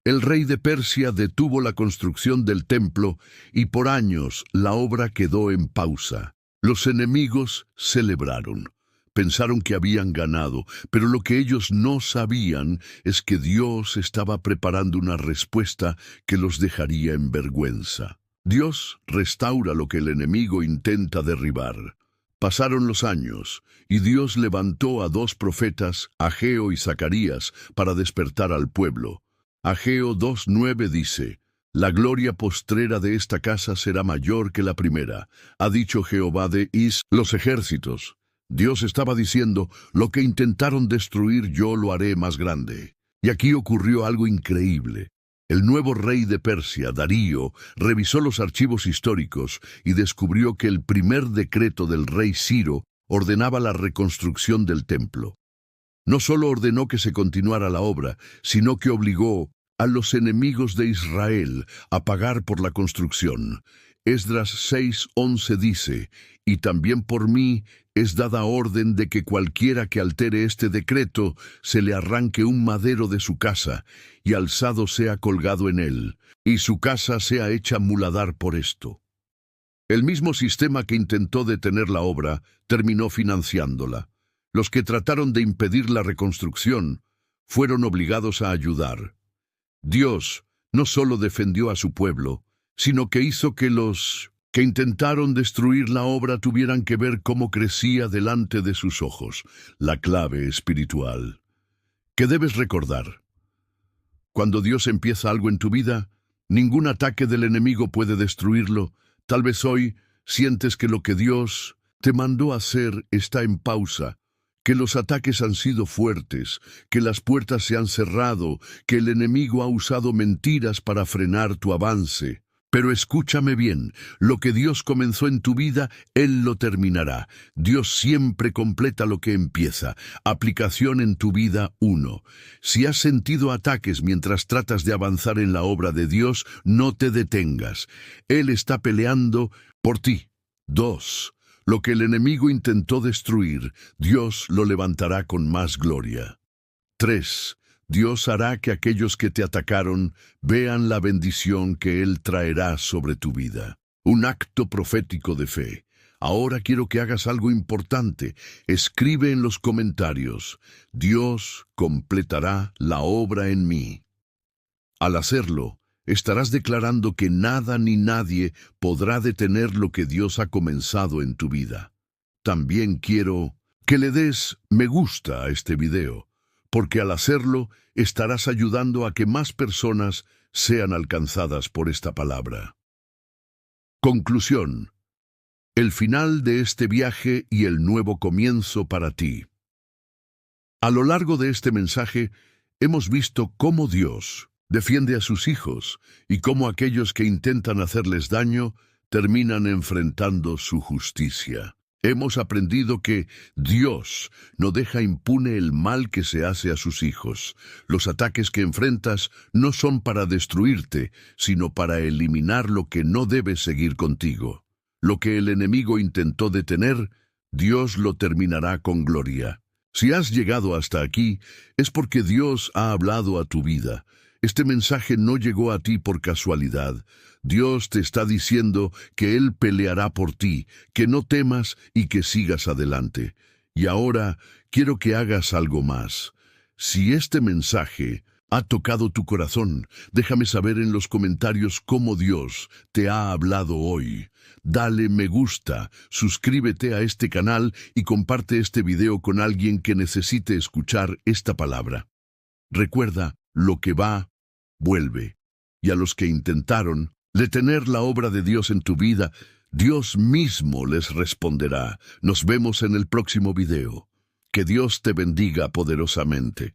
El rey de Persia detuvo la construcción del templo y por años la obra quedó en pausa. Los enemigos celebraron. Pensaron que habían ganado, pero lo que ellos no sabían es que Dios estaba preparando una respuesta que los dejaría en vergüenza. Dios restaura lo que el enemigo intenta derribar. Pasaron los años, y Dios levantó a 2 profetas, Ageo y Zacarías, para despertar al pueblo. Ageo 2:9 dice: La gloria postrera de esta casa será mayor que la primera, ha dicho Jehová de los ejércitos. Dios estaba diciendo: lo que intentaron destruir yo lo haré más grande. Y aquí ocurrió algo increíble. El nuevo rey de Persia, Darío, revisó los archivos históricos y descubrió que el primer decreto del rey Ciro ordenaba la reconstrucción del templo. No solo ordenó que se continuara la obra, sino que obligó a los enemigos de Israel a pagar por la construcción. Esdras 6:11 dice: Y también por mí es dada orden de que cualquiera que altere este decreto se le arranque un madero de su casa, y alzado sea colgado en él, y su casa sea hecha muladar por esto. El mismo sistema que intentó detener la obra terminó financiándola. Los que trataron de impedir la reconstrucción fueron obligados a ayudar. Dios no solo defendió a su pueblo, sino que hizo que los que intentaron destruir la obra tuvieran que ver cómo crecía delante de sus ojos. La clave espiritual. ¿Qué debes recordar? Cuando Dios empieza algo en tu vida, ningún ataque del enemigo puede destruirlo. Tal vez hoy sientes que lo que Dios te mandó hacer está en pausa, que los ataques han sido fuertes, que las puertas se han cerrado, que el enemigo ha usado mentiras para frenar tu avance. Pero escúchame bien, lo que Dios comenzó en tu vida, Él lo terminará. Dios siempre completa lo que empieza. Aplicación en tu vida 1. Si has sentido ataques mientras tratas de avanzar en la obra de Dios, no te detengas. Él está peleando por ti. 2. Lo que el enemigo intentó destruir, Dios lo levantará con más gloria. 3. Dios hará que aquellos que te atacaron vean la bendición que Él traerá sobre tu vida. Un acto profético de fe. Ahora quiero que hagas algo importante. Escribe en los comentarios: Dios completará la obra en mí. Al hacerlo, estarás declarando que nada ni nadie podrá detener lo que Dios ha comenzado en tu vida. también quiero que le des me gusta a este video, porque al hacerlo estarás ayudando a que más personas sean alcanzadas por esta palabra. Conclusión. El final de este viaje y el nuevo comienzo para ti. A lo largo de este mensaje hemos visto cómo Dios defiende a sus hijos y cómo aquellos que intentan hacerles daño terminan enfrentando su justicia. Hemos aprendido que Dios no deja impune el mal que se hace a sus hijos. Los ataques que enfrentas no son para destruirte, sino para eliminar lo que no debe seguir contigo. Lo que el enemigo intentó detener, Dios lo terminará con gloria. Si has llegado hasta aquí, es porque Dios ha hablado a tu vida. Este mensaje no llegó a ti por casualidad. Dios te está diciendo que Él peleará por ti, que no temas y que sigas adelante. Y ahora quiero que hagas algo más. Si este mensaje ha tocado tu corazón, déjame saber en los comentarios cómo Dios te ha hablado hoy. Dale me gusta, suscríbete a este canal y comparte este video con alguien que necesite escuchar esta palabra. Recuerda, lo que va, vuelve. Y a los que intentaron detener la obra de Dios en tu vida, Dios mismo les responderá. Nos vemos en el próximo video. Que Dios te bendiga poderosamente.